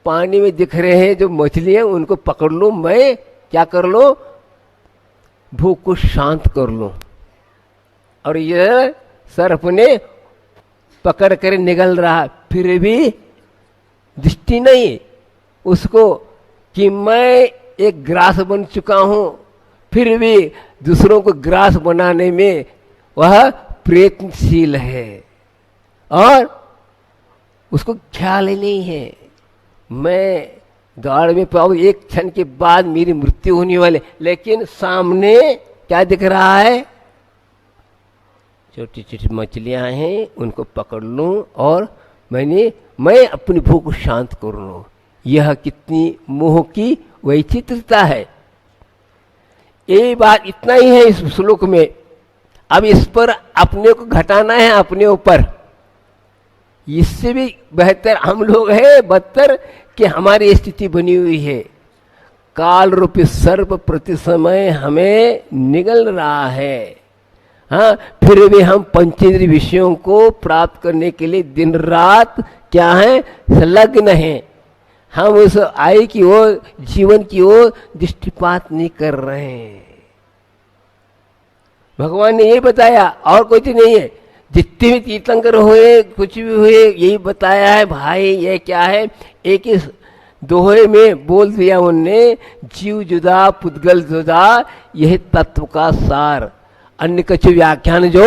पानी में दिख रहे हैं जो मछलियां, उनको पकड़ लूं, मैं क्या कर लूं, भूख को शांत कर लूं। और यह सर्प ने पकड़ कर निगल रहा, फिर भी दृष्टि नहीं उसको कि मैं एक ग्रास बन चुका हूं। फिर भी दूसरों को ग्रास बनाने में वह प्रयत्नशील है और उसको ख्याल ही नहीं है मैं दौड़ में पाऊँ, एक क्षण के बाद मेरी मृत्यु होने वाले। लेकिन सामने क्या दिख रहा है, छोटी छोटी मछलियां हैं, उनको पकड़ लूं और मैं अपनी भूख को शांत कर लूं। यह कितनी मोह की वैचित्रता है। ये बात इतना ही है इस श्लोक में। अब इस पर अपने को घटाना है अपने ऊपर। इससे भी बेहतर हम लोग हैं, बदतर कि हमारी स्थिति बनी हुई है। काल रूपी सर्प प्रति समय हमें निगल रहा है। हाँ, फिर भी हम पंचेंद्रिय विषयों को प्राप्त करने के लिए दिन रात क्या है, संलग्न हैं। हम उस आय की ओर, जीवन की ओर दृष्टिपात नहीं कर रहे हैं। भगवान ने ये बताया, और कुछ नहीं है। जितने भी तीर्थंकर हुए, कुछ भी हुए, यही बताया है भाई। ये क्या है, एक इस दोहे में बोल दिया उनने, जीव जुदा पुद्गल जुदा, यही तत्व का सार। अन्य कुछ व्याख्यान जो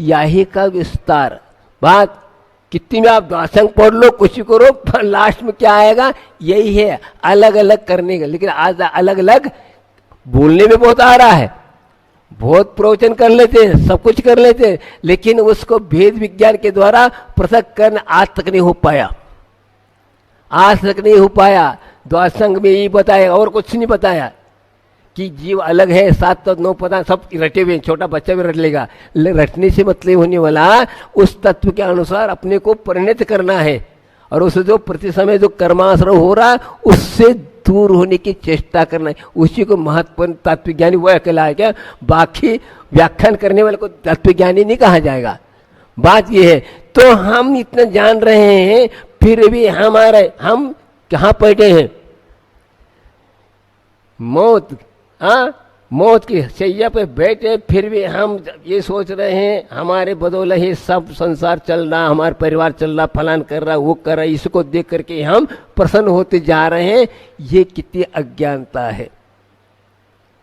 यही का विस्तार। बात कितनी में आप दासंग पढ़ लो, कुछ करो, पर लास्ट में क्या आएगा, यही है, अलग अलग करने का। लेकिन आज अलग अलग बोलने में बहुत आ रहा है, बहुत प्रवचन कर लेते हैं, सब कुछ कर लेते हैं, लेकिन उसको भेद विज्ञान के द्वारा पृथक करना आज तक नहीं हो पाया। आज तक नहीं हो पाया। द्वासंग में यही बताया और कुछ नहीं बताया कि जीव अलग है, 7 तत्व 9 पदार्थ सब रटे हुए। छोटा बच्चा भी रट लेगा। रटने से मतलब होने वाला उस तत्व के अनुसार अपने को परिणत करना है। और उसे जो प्रति समय जो कर्माश्रय हो रहा है उससे दूर होने की चेष्टा करना है। उसी को महत्वपूर्ण तत्वज्ञानी वह अकेला है क्या, बाकी व्याख्यान करने वाले को तत्वज्ञानी नहीं कहा जाएगा। बात यह है। तो हम इतना जान रहे हैं, फिर भी हम कहाँ बैठे हैं, मौत मौत की शैया पे बैठे, फिर भी हम ये सोच रहे हैं हमारे बदौलत ही सब संसार चल रहा, हमारा परिवार चल रहा, फलान कर रहा, वो कर रहा, इसको देख करके हम प्रसन्न होते जा रहे हैं। ये कितनी अज्ञानता है।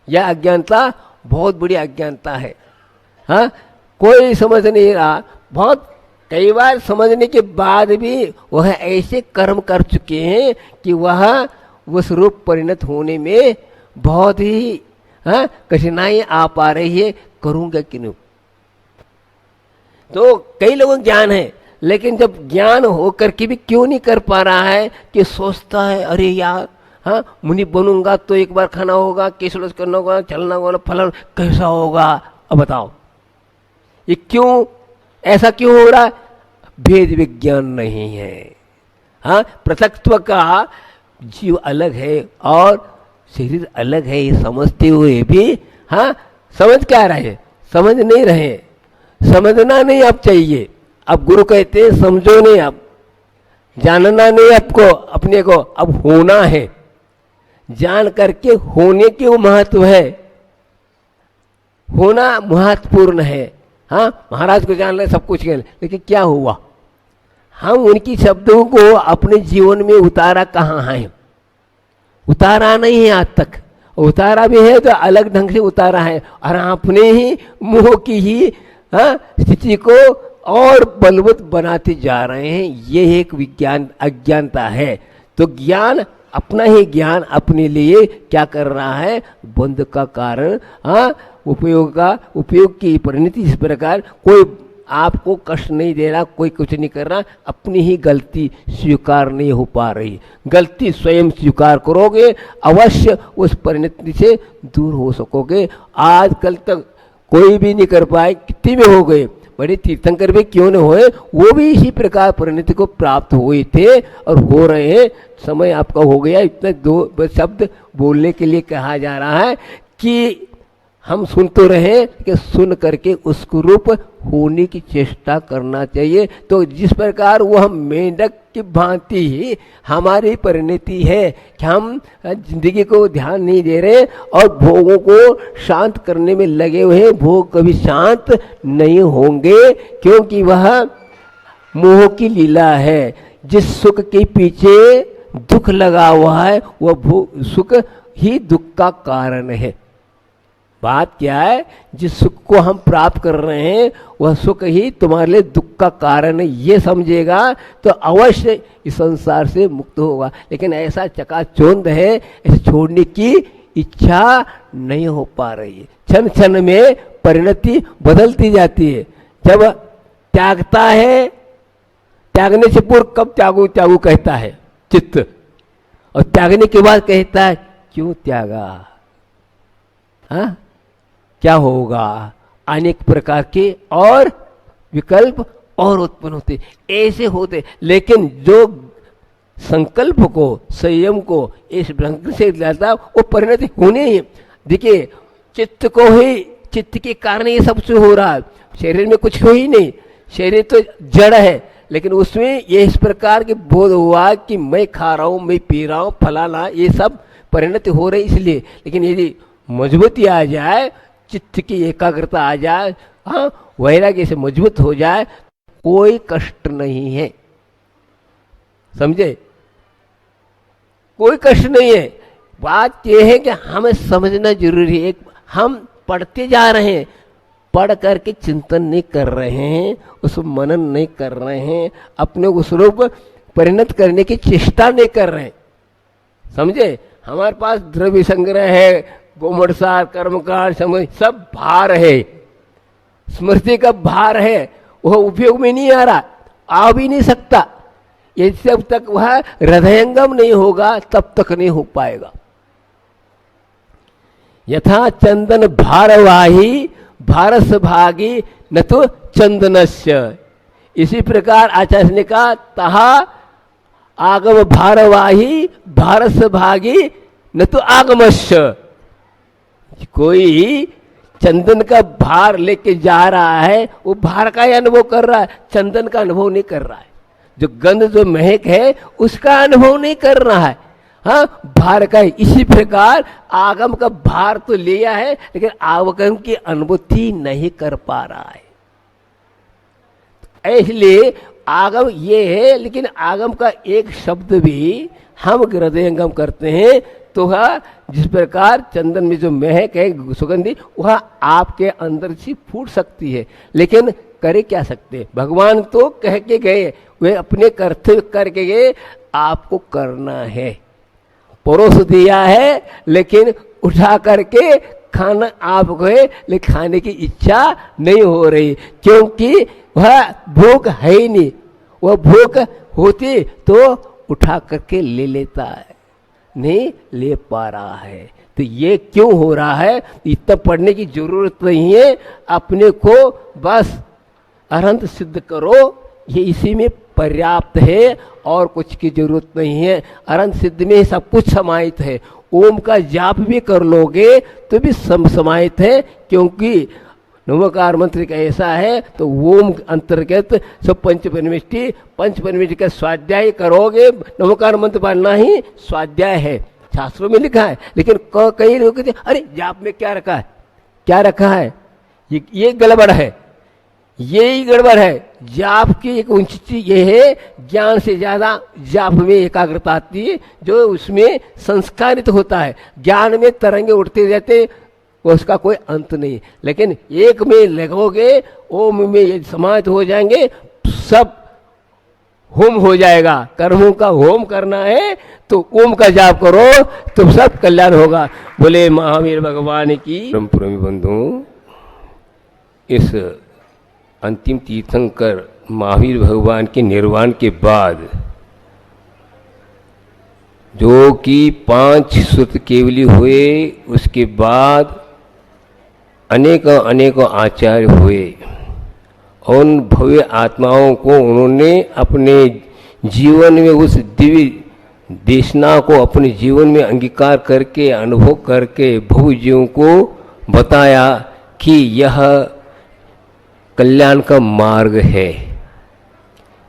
यह अज्ञानता बहुत बड़ी अज्ञानता है। हाँ, कोई समझ नहीं रहा। बहुत कई बार समझने के बाद भी वह ऐसे कर्म कर चुके हैं कि वह उस रूप परिणत होने में बहुत ही कठिनाई आ पा रही है, करूंगा कि नहीं। तो कई लोगों को ज्ञान है, लेकिन जब ज्ञान होकर के भी क्यों नहीं कर पा रहा है कि सोचता है अरे यार मुनि बनूंगा तो एक बार खाना होगा, केसलोस करना होगा, चलना होगा, फलन कैसा होगा। अब बताओ ये क्यों, ऐसा क्यों हो रहा है? भेद विज्ञान नहीं है। पृथक्त्व का जीव अलग है और शरीर अलग है, ये समझते हुए भी समझ क्या रहे, समझ नहीं रहे। समझना नहीं अब चाहिए। अब गुरु कहते हैं समझो नहीं, अब जानना नहीं आपको अपने को, अब होना है। जान करके होने के वो महत्व है, होना महत्वपूर्ण है। महाराज को जान ले, सब कुछ कह ले, लेकिन क्या हुआ? हम उनकी शब्दों को अपने जीवन में उतारा कहाँ है? उतारा नहीं है आज तक। उतारा भी है तो अलग ढंग से उतारा है, और अपने ही मुंह की ही स्थिति को और बलवत बनाते जा रहे हैं। ये एक विज्ञान अज्ञानता है। तो ज्ञान, अपना ही ज्ञान अपने लिए क्या कर रहा है? बंध का कारण, उपयोग की परिणति। इस प्रकार कोई आपको कष्ट नहीं दे रहा, कोई कुछ नहीं कर रहा, अपनी ही गलती स्वीकार नहीं हो पा रही। गलती स्वयं स्वीकार करोगे, अवश्य उस परिणति से दूर हो सकोगे। आजकल तक कोई भी नहीं कर पाए, कितने भी हो गए, बड़े तीर्थंकर भी क्यों न होए, वो भी इसी प्रकार परिणति को प्राप्त हुए थे और हो रहे हैं। समय आपका हो गया, इतने दो शब्द बोलने के लिए कहा जा रहा है कि हम सुन तो रहे कि सुन करके उसको रूप होने की चेष्टा करना चाहिए। तो जिस प्रकार वह मेंढक की भांति ही हमारी परिणति है कि हम जिंदगी को ध्यान नहीं दे रहे और भोगों को शांत करने में लगे हुए हैं। भोग कभी शांत नहीं होंगे, क्योंकि वह मोह की लीला है। जिस सुख के पीछे दुख लगा हुआ है वह सुख ही दुख का कारण है। बात क्या है? जिस सुख को हम प्राप्त कर रहे हैं वह सुख ही तुम्हारे लिए दुख का कारण है, ये समझेगा तो अवश्य इस संसार से मुक्त होगा। लेकिन ऐसा चकाचौंध है, ऐसे छोड़ने की इच्छा नहीं हो पा रही है। क्षण क्षण में परिणति बदलती जाती है। जब त्यागता है, त्यागने से पूर्व कब त्यागू त्यागू कहता है चित्त, और त्यागने के बाद कहता है क्यों त्यागा, क्या होगा? अनेक प्रकार के और विकल्प और उत्पन्न होते, ऐसे होते। लेकिन जो संकल्प को, संयम को इस ढंग से लाता, वो परिणति होने ही। देखिए चित्त को ही, चित्त के कारण ये सब हो रहा है। शरीर में कुछ हो ही नहीं, शरीर तो जड़ है, लेकिन उसमें ये इस प्रकार के बोध हुआ कि मैं खा रहा हूँ, मैं पी रहा हूँ, फलाना, ये सब परिणति हो रही इसलिए। लेकिन यदि मजबूती आ जाए, चित्त की एकाग्रता आ जाए, वैराग्य से मजबूत हो जाए, कोई कष्ट नहीं है। समझे? कोई कष्ट नहीं है। बात यह है कि हमें समझना जरूरी है। हम पढ़ते जा रहे हैं, पढ़ करके चिंतन नहीं कर रहे हैं, उस मनन नहीं कर रहे हैं, अपने उस रूप परिणत करने की चेष्टा नहीं कर रहे हैं। समझे? हमारे पास द्रव्य संग्रह है, गोमड़सार, कर्मकांड, समझ, सब भार है, स्मृति का भार है, वह उपयोग में नहीं आ रहा, आ भी नहीं सकता। ये जब तक वह हृदयंगम नहीं होगा तब तक नहीं हो पाएगा। यथा चंदन भारवाही भारस भागी न तो चंदनस्य, इसी प्रकार आचार्य ने कहा तहा आगम भारवाही भारस भागी न तो आगमस्य। कोई चंदन का भार लेके जा रहा है, वो भार का ही अनुभव कर रहा है, चंदन का अनुभव नहीं कर रहा है। जो गंध, जो महक है, उसका अनुभव नहीं कर रहा है, भार का ही। इसी प्रकार आगम का भार तो लिया है, लेकिन आगम की अनुभूति नहीं कर पा रहा है। इसलिए आगम ये है, लेकिन आगम का एक शब्द भी हम हृदयंगम करते हैं तो वह जिस प्रकार चंदन में जो महक है सुगंधी, वह आपके अंदर से फूट सकती है, लेकिन करे क्या सकते। भगवान तो कह के गए, वे अपने कर्तव्य करके गए, आपको करना है। परोस दिया है लेकिन उठा करके खाना आपको है, लेकिन खाने की इच्छा नहीं हो रही, क्योंकि वह भूख है ही नहीं। वह भूख होती तो उठा करके ले लेता है, नहीं ले पा रहा है। तो ये क्यों हो रहा है? इतना पढ़ने की जरूरत नहीं है, अपने को बस अरहंत सिद्ध करो, ये इसी में पर्याप्त है और कुछ की जरूरत नहीं है। अरहंत सिद्ध में सब कुछ समाहित है। ओम का जाप भी कर लोगे तो भी समाहित है, क्योंकि नमोकार मंत्र का ऐसा है। तो ओम अंतर्गत सब पंच का स्वाध्याय करोगे। नमोकार मंत्र पढ़ना ही स्वाध्याय है, शास्त्रों में लिखा है। लेकिन कई लोग कहते अरे जाप में क्या रखा है, क्या रखा है, ये गड़बड़ है, यही गड़बड़ है। जाप की एक ऊंची चीज ये है, ज्ञान से ज्यादा जाप में एकाग्रता आती है, जो उसमें संस्कारित होता है। ज्ञान में तरंगे उठते रहते, उसका कोई अंत नहीं। लेकिन एक में लगोगे, ओम में ये समाहित हो जाएंगे, सब होम हो जाएगा। कर्मों का होम करना है तो ओम का जाप करो तो सब कल्याण होगा। बोले महावीर भगवान की। परम बंधु, इस अंतिम तीर्थंकर महावीर भगवान के निर्वाण के बाद जो कि 5 सुत केवली हुए, उसके बाद अनेकों आचार्य हुए। उन भव्य आत्माओं को उन्होंने अपने जीवन में उस दिव्य देशना को अपने जीवन में अंगीकार करके, अनुभव करके भव जीवों को बताया कि यह कल्याण का मार्ग है,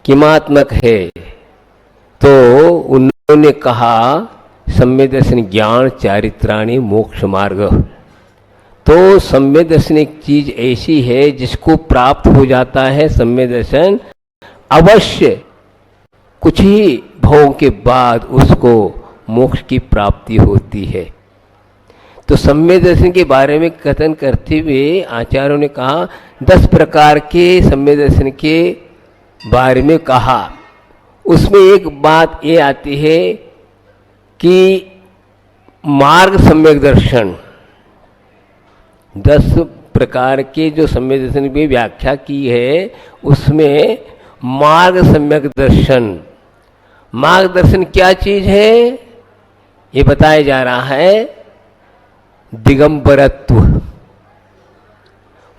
किमात्मक है। तो उन्होंने कहा सम्यक दर्शन ज्ञान चारित्राणि मोक्ष मार्ग। तो सम्यक दर्शन एक चीज ऐसी है जिसको प्राप्त हो जाता है सम्यक दर्शन, अवश्य कुछ ही भवों के बाद उसको मोक्ष की प्राप्ति होती है। तो सम्यक दर्शन के बारे में कथन करते हुए आचार्यों ने कहा 10 प्रकार के सम्यक दर्शन के बारे में कहा। उसमें एक बात ये आती है कि मार्ग सम्यक दर्शन, 10 प्रकार के जो सम्यक दर्शन की व्याख्या की है, उसमें मार्ग सम्यक दर्शन, मार्गदर्शन क्या चीज है ये बताया जा रहा है। दिगंबरत्व,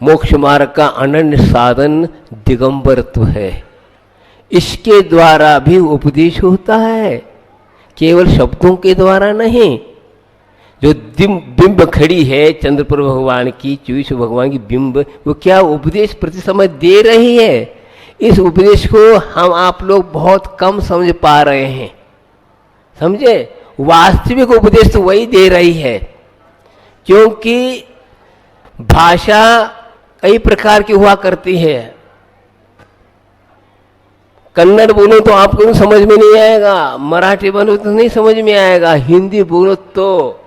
मोक्ष मार्ग का अनन्य साधन दिगंबरत्व है। इसके द्वारा भी उपदेश होता है, केवल शब्दों के द्वारा नहीं। जो बिंब खड़ी है चंद्रपुर भगवान की, चूष भगवान की बिंब, वो क्या उपदेश प्रति समय दे रही है। इस उपदेश को हम आप लोग बहुत कम समझ पा रहे हैं, समझे। वास्तविक उपदेश तो वही दे रही है, क्योंकि भाषा कई प्रकार की हुआ करती है। कन्नड़ बोलो तो आपको समझ में नहीं आएगा, मराठी बोलो तो नहीं समझ में आएगा, हिंदी बोलो तो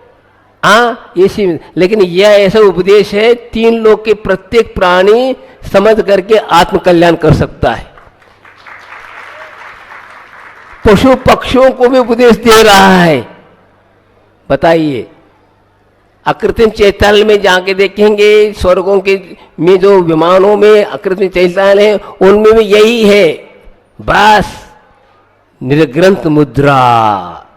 ऐसी। लेकिन यह ऐसा उपदेश है 3 लोग के प्रत्येक प्राणी समझ करके आत्म कल्याण कर सकता है। पशु पक्षियों को भी उपदेश दे रहा है। बताइए, अकृत्रिम चैतन्य में जाके देखेंगे, स्वर्गों के में जो विमानों में अकृत्रिम चैतन्य है, उनमें भी यही है। बस निर्ग्रंथ मुद्रा,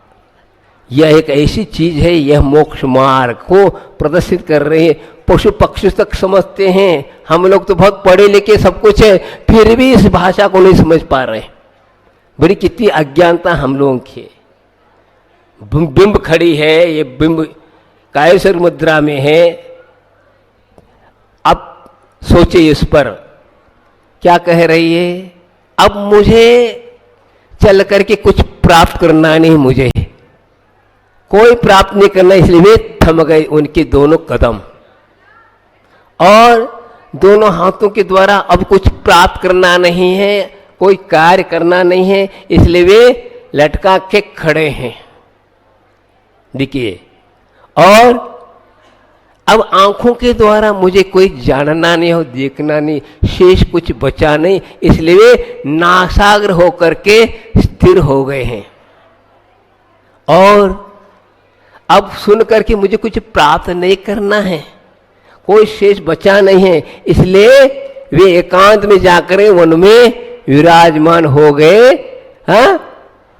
यह एक ऐसी चीज है, यह मोक्ष मार्ग को प्रदर्शित कर रही है। पशु पक्षी तक समझते हैं, हम लोग तो बहुत पढ़े लिखे सब कुछ है, फिर भी इस भाषा को नहीं समझ पा रहे। बड़ी कितनी अज्ञानता हम लोगों की। बिंब खड़ी है, ये बिंब कायेश्वर मुद्रा में है। अब सोचिए इस पर क्या कह रही है। अब मुझे चल करके कुछ प्राप्त करना नहीं, मुझे कोई प्राप्त नहीं करना, इसलिए वे थम गए उनके दोनों कदम, और दोनों हाथों के द्वारा अब कुछ प्राप्त करना नहीं है, कोई कार्य करना नहीं है, इसलिए वे लटका के खड़े हैं। देखिए, और अब आंखों के द्वारा मुझे कोई जानना नहीं हो, देखना नहीं, शेष कुछ बचा नहीं, इसलिए वे नासाग्र होकर के स्थिर हो गए हैं। और अब सुन करके मुझे कुछ प्राप्त नहीं करना है, कोई शेष बचा नहीं है, इसलिए वे एकांत में जाकर वन में विराजमान हो गए। हाँ,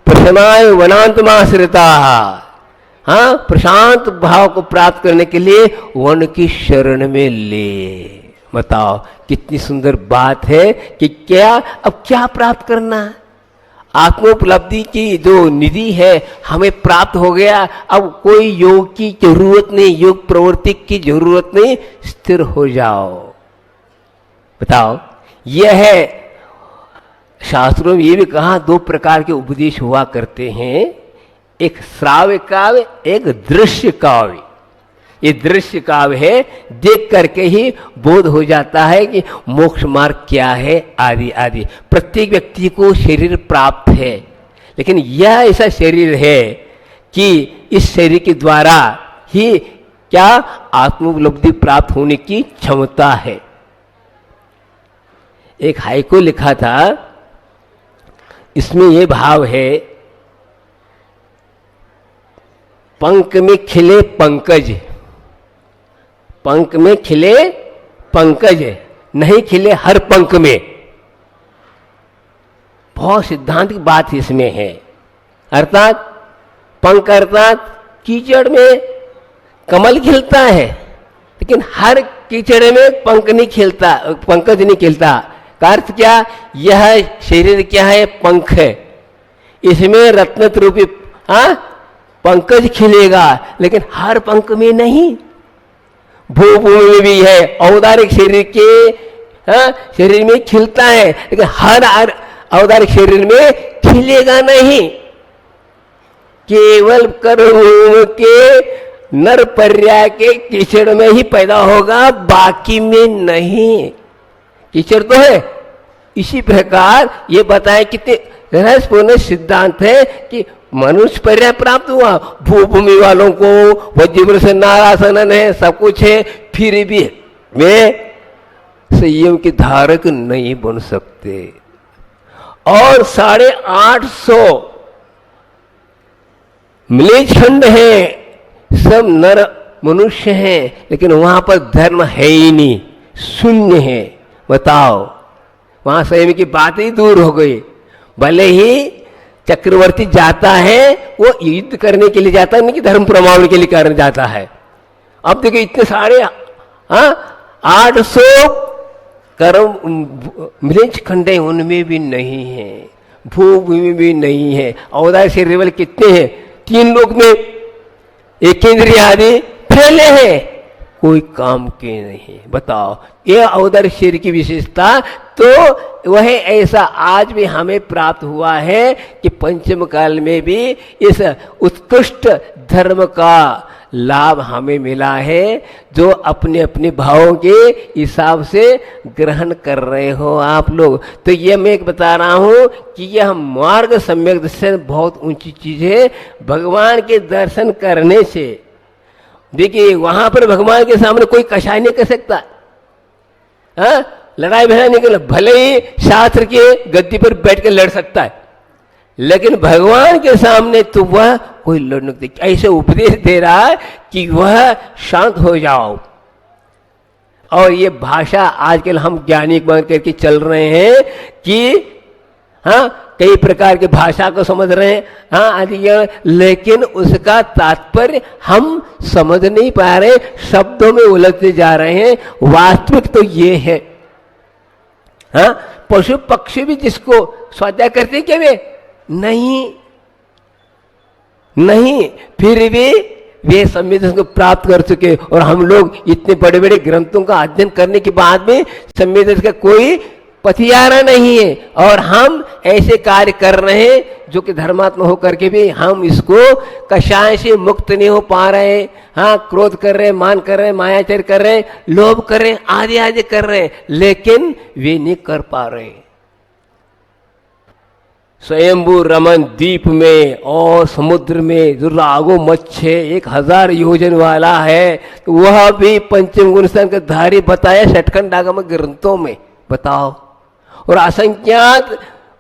प्रसन्नाय वनांतमाश्रिता, हाँ, प्रशांत भाव को प्राप्त करने के लिए वन की शरण में ले। बताओ कितनी सुंदर बात है कि क्या अब क्या प्राप्त करना है। आत्मोपलब्धि की जो निधि है हमें प्राप्त हो गया, अब कोई योग की जरूरत नहीं, योग प्रवृत्ति की जरूरत नहीं, स्थिर हो जाओ। बताओ, यह है शास्त्रों में ये भी कहा दो प्रकार के उपदेश हुआ करते हैं, एक श्राव्य काव्य, एक दृश्य काव्य। ये दृश्य काव्य है, देख करके ही बोध हो जाता है कि मोक्ष मार्ग क्या है, आदि आदि। प्रत्येक व्यक्ति को शरीर प्राप्त है, लेकिन यह ऐसा शरीर है कि इस शरीर के द्वारा ही क्या आत्मोपलब्धि प्राप्त होने की क्षमता है। एक हाइको लिखा था, इसमें यह भाव है, पंख में खिले पंकज, पंख में खिले पंकज, नहीं खिले हर पंख में। बहुत सिद्धांतिक बात इसमें है। अर्थात पंख अर्थात कीचड़ में कमल खिलता है, लेकिन हर कीचड़ में पंख नहीं खिलता, पंकज नहीं खिलता। का अर्थ क्या, यह शरीर क्या है, पंख है, इसमें रत्न रूपी पंकज खिलेगा, लेकिन हर पंख में नहीं। भूभूमि में भी है, औदारिक शरीर के शरीर में खिलता है, लेकिन हर औदारिक शरीर में खिलेगा नहीं। केवल कर्म के नर पर्याय के कीचड़ में ही पैदा होगा, बाकी में नहीं। कीचड़ तो है। इसी प्रकार ये बताए कितने रहस्यपूर्ण सिद्धांत है कि मनुष्य पर्याय प्राप्त हुआ, भूभूमि वालों को वज्र से नारासन है, सब कुछ है, फिर भी वे संयम के धारक नहीं बन सकते। और 850 मिलेज खंड है, सब नर मनुष्य हैं, लेकिन वहां पर धर्म है ही नहीं, शून्य है। बताओ, वहां संयम की बात ही दूर हो गई। भले ही चक्रवर्ती जाता है, वो युद्ध करने के लिए जाता है, नहीं कि धर्म प्रमाण के लिए करने जाता है। अब देखिए इतने सारे 800 कर्म मिलेज खंडे उनमें भी नहीं है, भूभूमि भी नहीं है। औदार्य शरीर वाले कितने हैं, 3 लोक में, एक इंद्रिय आदि फैले हैं, कोई काम के नहीं। बताओ, ये औदार्य शरीर की विशेषता तो वह ऐसा आज भी हमें प्राप्त हुआ है कि पंचम काल में भी इस उत्कृष्ट धर्म का लाभ हमें मिला है, जो अपने अपने भावों के हिसाब से ग्रहण कर रहे हो आप लोग। तो ये मैं एक बता रहा हूं कि यह मार्ग सम्यक दर्शन बहुत ऊंची चीज है। भगवान के दर्शन करने से, देखिए वहां पर भगवान के सामने कोई कषाय नहीं कर सकता, लड़ाई भला नहीं कर, भले ही शास्त्र के गद्दी पर बैठ कर लड़ सकता है, लेकिन भगवान के सामने तो वह कोई लड़ नहीं। ऐसे उपदेश दे रहा है कि वह शांत हो जाओ। और ये भाषा आजकल हम ज्ञानी बन करके चल रहे हैं कि कई प्रकार की भाषा को समझ रहे हैं, आदि, लेकिन उसका तात्पर्य हम समझ नहीं पा रहे, शब्दों में उलझते जा रहे हैं। वास्तविक तो ये है, पशु पक्षी भी जिसको स्वाध्याय करते क्या वे नहीं, फिर भी वे संवेदन को प्राप्त कर चुके। और हम लोग इतने बड़े बड़े ग्रंथों का अध्ययन करने के बाद भी संवेदन का कोई पथियारा नहीं है, और हम ऐसे कार्य कर रहे हैं जो कि धर्मात्मा होकर के भी हम इसको कषाय से मुक्त नहीं हो पा रहे हैं। क्रोध कर रहे हैं, मान कर रहे हैं, मायाचार कर रहे हैं, लोभ कर रहे हैं, आदि आदि कर रहे हैं, लेकिन वे नहीं कर पा रहे। स्वयंभू रमन द्वीप में और समुद्र में जो रागो मच्छे 1000 योजन वाला है, तो वह भी पंचम गुण के धारी बताया षटखंड आगम ग्रंथों में। बताओ, और असंख्यात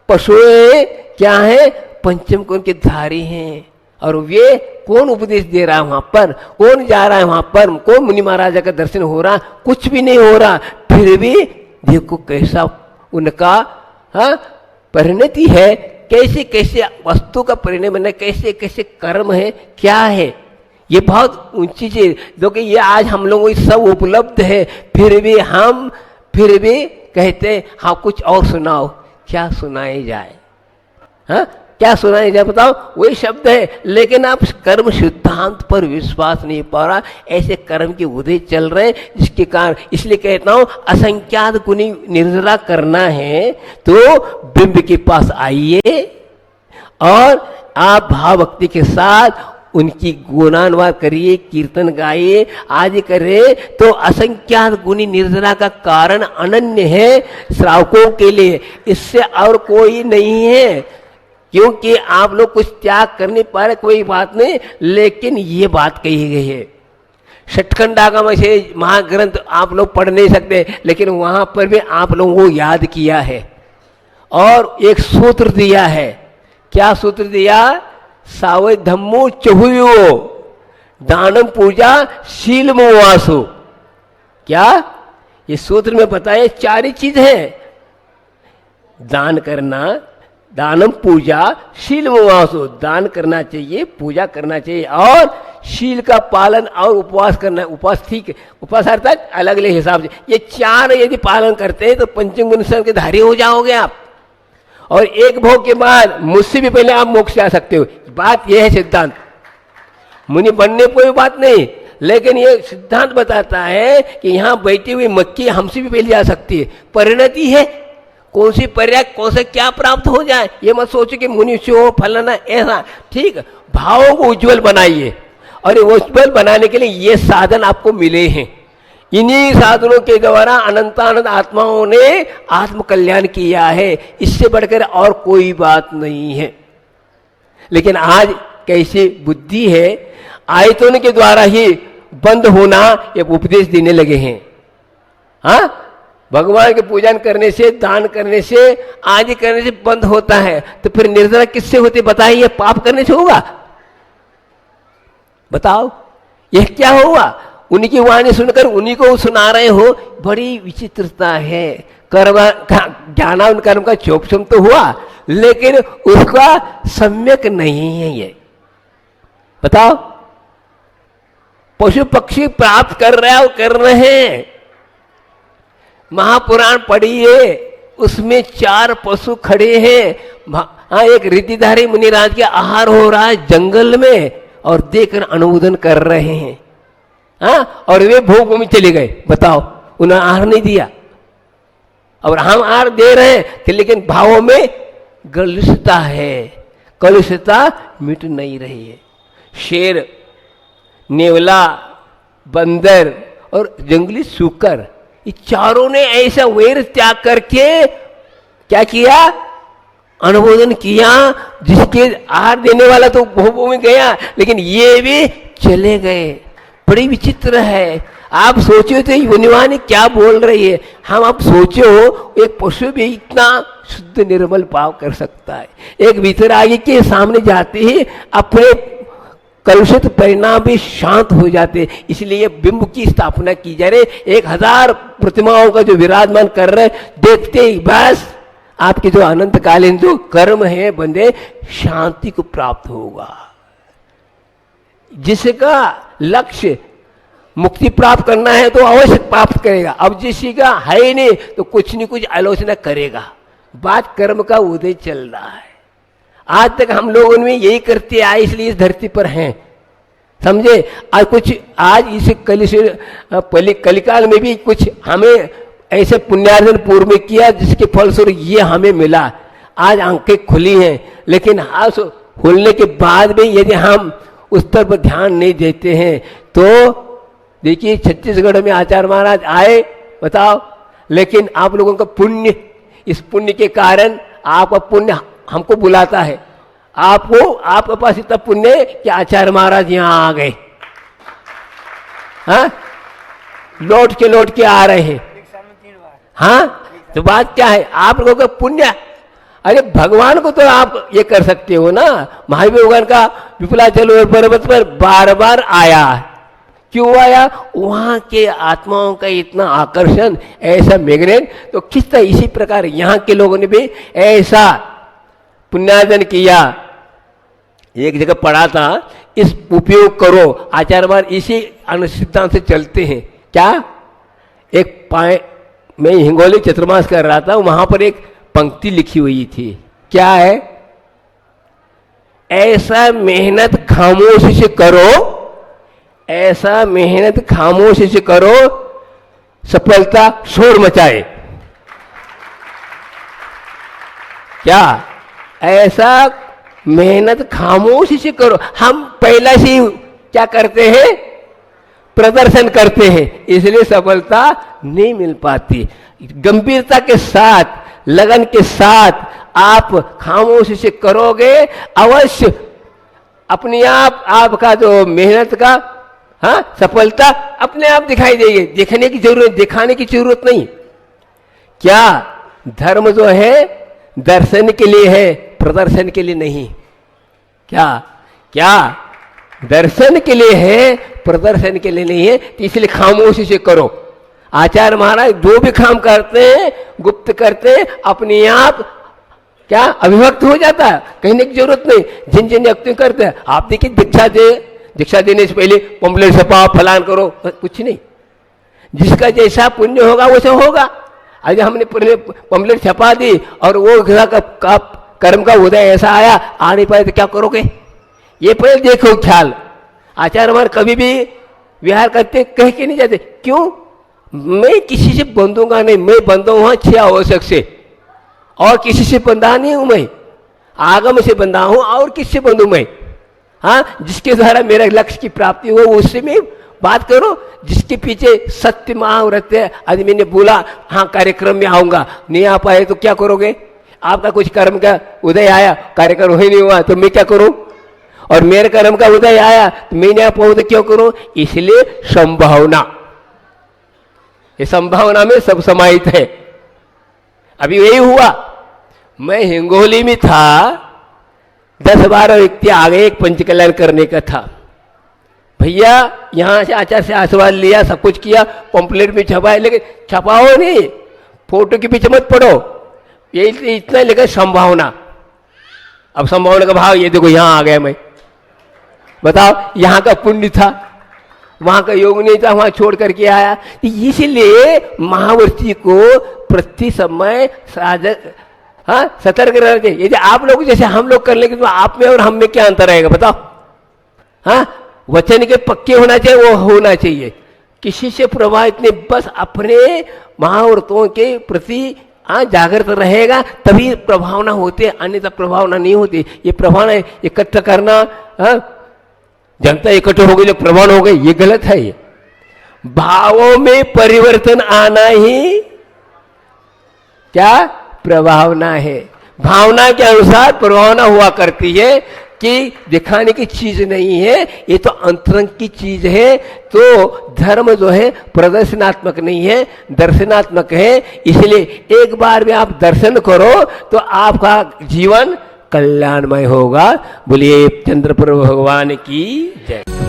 पशुएं क्या है, पंचम गुण के धारी हैं। और वे कौन उपदेश दे रहा है वहां पर, कौन जा रहा है वहां पर, कौन मुनि महाराजा का दर्शन हो रहा, कुछ भी नहीं हो रहा, फिर भी देखो कैसा उनका परिणति है, कैसे कैसे वस्तु का परिणय बना, कैसे कैसे कर्म है, क्या है। ये बहुत ऊंची चीज, जो कि ये आज हम लोगों को सब उपलब्ध है, फिर भी कहते हाँ कुछ और सुनाओ। क्या सुनाए जाए, हाँ क्या सुनाया जाए बताओ, वही शब्द है, लेकिन आप कर्म सिद्धांत पर विश्वास नहीं पा रहा। ऐसे कर्म के उदय चल रहे हैं, जिसके कारण इसलिए कहता हूं असंख्यात गुणी निर्जरा करना है तो बिंब के पास आइए और आप भाव भक्ति के साथ उनकी गुणानुवाद करिए, कीर्तन गाइए, आदि करे तो असंख्यात गुणी निर्जरा का कारण अनन्य है श्रावकों के लिए, इससे और कोई नहीं है। क्योंकि आप लोग कुछ त्याग करने पा रहे, कोई बात नहीं, लेकिन ये बात कही गई है षटखंड आगम से महाग्रंथ आप लोग पढ़ नहीं सकते, लेकिन वहां पर भी आप लोगों को याद किया है और एक सूत्र दिया है। क्या सूत्र दिया, सावय धम्मो चहुयो दानम पूजा शील मोवासो। क्या ये सूत्र में बताए 4 ही चीज है, दान करना, दानम पूजा शील मोवासो, दान करना चाहिए, पूजा करना चाहिए और शील का पालन और उपवास करना। उपवास ठीक है, उपवास अर्थात अलग अलग हिसाब से, ये 4 यदि पालन करते हैं तो पंचम गुण के धारी हो जाओगे आप, और एक भोग के बाद मुझसे भी पहले आप मोक्ष जा सकते हो। बात यह है सिद्धांत, मुनि बनने कोई बात नहीं, लेकिन ये सिद्धांत बताता है कि यहाँ बैठी हुई मक्खी हमसे भी पहले जा सकती है। परिणति है, कौन सी पर्याय कौन से क्या प्राप्त हो जाए, ये मत सोचो कि मुनि से हो फलाना ऐसा। ठीक, भावों को उज्जवल बनाइए, और उज्जवल बनाने के लिए ये साधन आपको मिले हैं। इन्हीं साधनों के द्वारा अनंतानंद आत्माओं ने आत्म कल्याण किया है, इससे बढ़कर और कोई बात नहीं है। लेकिन आज कैसी बुद्धि है, आयतों के द्वारा ही बंद होना ये उपदेश देने लगे हैं। हाँ, भगवान के पूजन करने से, दान करने से, आदि करने से बंद होता है, तो फिर निर्जरा किससे होते बताइए, पाप करने से होगा? बताओ यह क्या होगा? उन्हीं की वाणी सुनकर उन्हीं को सुना रहे हो, बड़ी विचित्रता है। कर्म ज्ञान कर्म का चोपचम तो हुआ, लेकिन उसका सम्यक नहीं है ये। बताओ, पशु पक्षी प्राप्त कर रहे हो, कर रहे हैं। महापुराण पढ़िए, उसमें 4 पशु खड़े हैं। हाँ, एक रिद्धिधारी मुनिराज का आहार हो रहा है जंगल में, और देखकर अनुमोदन कर रहे हैं। हाँ, और वे भोग में चले गए। बताओ, उन्हें आहार नहीं दिया, और हम आहार दे रहे हैं, लेकिन भावों में कलुषता है, कलुषता मिट नहीं रही है। शेर, नेवला, बंदर और जंगली सूकर, ये चारों ने ऐसा वैर त्याग करके क्या किया, अनुमोदन किया। जिसके आहार देने वाला तो भोगों में गया, लेकिन ये भी चले गए। बड़ी विचित्र है। आप सोचो तो युनिवाणी क्या बोल रही है। हम आप सोचो, एक पशु भी इतना शुद्ध निर्मल भाव कर सकता है। एक वितरागी के सामने जाते ही अपने कलुषित परिणाम भी शांत हो जाते। इसलिए बिंब की स्थापना की जा रही। 1000 प्रतिमाओं का जो विराजमान कर रहे, देखते ही बस आपके जो अनंतकालीन जो कर्म है बंदे, शांति को प्राप्त होगा। जिसका लक्ष्य मुक्ति प्राप्त करना है तो अवश्य प्राप्त करेगा। अब जिसका है ही नहीं तो कुछ न कुछ आलोचना करेगा। बात कर्म का उदय चल रहा है। आज तक हम लोगों में यही करते आए, इसलिए इस धरती पर हैं, समझे। आज कुछ आज इस कलिकाल में भी कुछ हमें ऐसे पुण्यार्जन पूर्व में किया, जिसके फलस्वरूप ये हमें मिला। आज आंखें खुली हैं, लेकिन आज खुलने के बाद भी यदि हम उस पर ध्यान नहीं देते हैं तो देखिए, छत्तीसगढ़ में आचार्य महाराज आए, बताओ, लेकिन आप लोगों का पुण्य, इस पुण्य के कारण आपका पुण्य हमको बुलाता है, आपको आपके पास इतना पुण्य है कि आचार्य महाराज यहाँ आ गए, हाँ, लौट के आ रहे हैं, हाँ, तो बात क्या है, आप लोगों का पुण्य। अरे भगवान को तो आप ये कर सकते हो ना, महावीर भगवान का विपुलाचल पर्वत पर बार बार आया, क्यों आया, वहां के आत्माओं का इतना आकर्षण, ऐसा मैग्नेट तो खींचता। इसी प्रकार यहाँ के लोगों ने भी ऐसा पुण्यार्जन किया। एक जगह पढ़ा था, इस उपयोग करो, आचार्य महाराज इसी अनुसिद्धांत से चलते हैं। क्या, एक मैं हिंगोली चतुर्मास कर रहा था, वहां पर एक पंक्ति लिखी हुई थी, क्या है, ऐसा मेहनत खामोशी से करो, ऐसा मेहनत खामोशी से करो, सफलता शोर मचाए। क्या, ऐसा मेहनत खामोशी से करो। हम पहला से क्या करते हैं, प्रदर्शन करते हैं, इसलिए सफलता नहीं मिल पाती। गंभीरता के साथ, लगन के साथ आप खामोशी से करोगे, अवश्य अपने आप आपका जो मेहनत का, हाँ, सफलता अपने आप दिखाई देगी। दिखाने की जरूरत नहीं। क्या, धर्म जो है दर्शन के लिए है, प्रदर्शन के लिए नहीं। क्या, दर्शन के लिए है, प्रदर्शन के लिए नहीं है, तो इसलिए खामोशी से करो। आचार्य महाराज जो भी काम करते हैं, गुप्त करते हैं, अपने आप क्या अभिव्यक्त हो जाता है, कहने की जरूरत नहीं। जिन जिन व्यक्ति करते हैं, आप देखिए दीक्षा देने से पहले पंपलेट छपाओ, फलान करो, कुछ नहीं। जिसका जैसा पुण्य होगा वैसा होगा। आज हमने पंपलेट छपा दी और वो कर्म का उदय ऐसा आया, आ नहीं पाए तो क्या करोगे, ये पहले देखो ख्याल। आचार्य महाराज कभी भी विहार करते कह के नहीं जाते, क्यों, मैं किसी से बंधूंगा नहीं, मैं बंधा हूं 6 आवश्यक से, और किसी से बंधा नहीं हूं मैं, आगम से बंधा हूं, और किससे बंधू मैं, हाँ, जिसके द्वारा मेरे लक्ष्य की प्राप्ति हो उससे मैं बात करो। जिसके पीछे सत्य महाव्रत है, आज मैंने बोला हाँ कार्यक्रम में आऊंगा, नहीं आ पाए तो क्या करोगे, आपका कुछ कर्म का उदय आया, कार्यक्रम ही नहीं हुआ तो मैं क्या करूं, और मेरे कर्म का उदय आया तो मैं नहीं आ पाऊं तो क्यों करूं। इसलिए संभावना, ये संभावना में सब समाहित है। अभी यही हुआ, मैं हिंगोली में था, 10-12 व्यक्ति आ गए, एक पंचकल्याण करने का था। भैया यहां से आचार्य से आशीर्वाद लिया, सब कुछ किया, पंपलेट में छपाया, लेकिन छपाओ नहीं, फोटो के पीछे मत पड़ो, ये इतना लेकर संभावना। अब संभावना का भाव, ये देखो यहां आ गया मैं, बताओ यहाँ का पुण्य था, वहां का योग नहीं था, वहां छोड़ करके आया। इसलिए महावर्षी को प्रति समय हाँ सतर्क रहना चाहिए। यदि आप लोग जैसे हम लोग कर लेंगे तो आप में और हम में क्या अंतर रहेगा, बताओ। हाँ, वचन के पक्के होना चाहिए, वो होना चाहिए, किसी से प्रभावित नहीं, बस अपने महाव्रतों के प्रति जागृत रहेगा, तभी प्रभावना होते, अन्यथा प्रभावना नहीं होती। ये प्रभावना इकट्ठा करना, जनता इकट्ठे हो गई तो प्रभावना हो गई, ये गलत है। ये भावों में परिवर्तन आना ही क्या प्रभावना है। भावना के अनुसार प्रभावना हुआ करती है, कि दिखाने की चीज नहीं है, ये तो अंतरंग की चीज है। तो धर्म जो है प्रदर्शनात्मक नहीं है, दर्शनात्मक है। इसलिए एक बार भी आप दर्शन करो तो आपका जीवन कल्याणमय होगा। बोलिए चंद्रप्रभु भगवान की जय।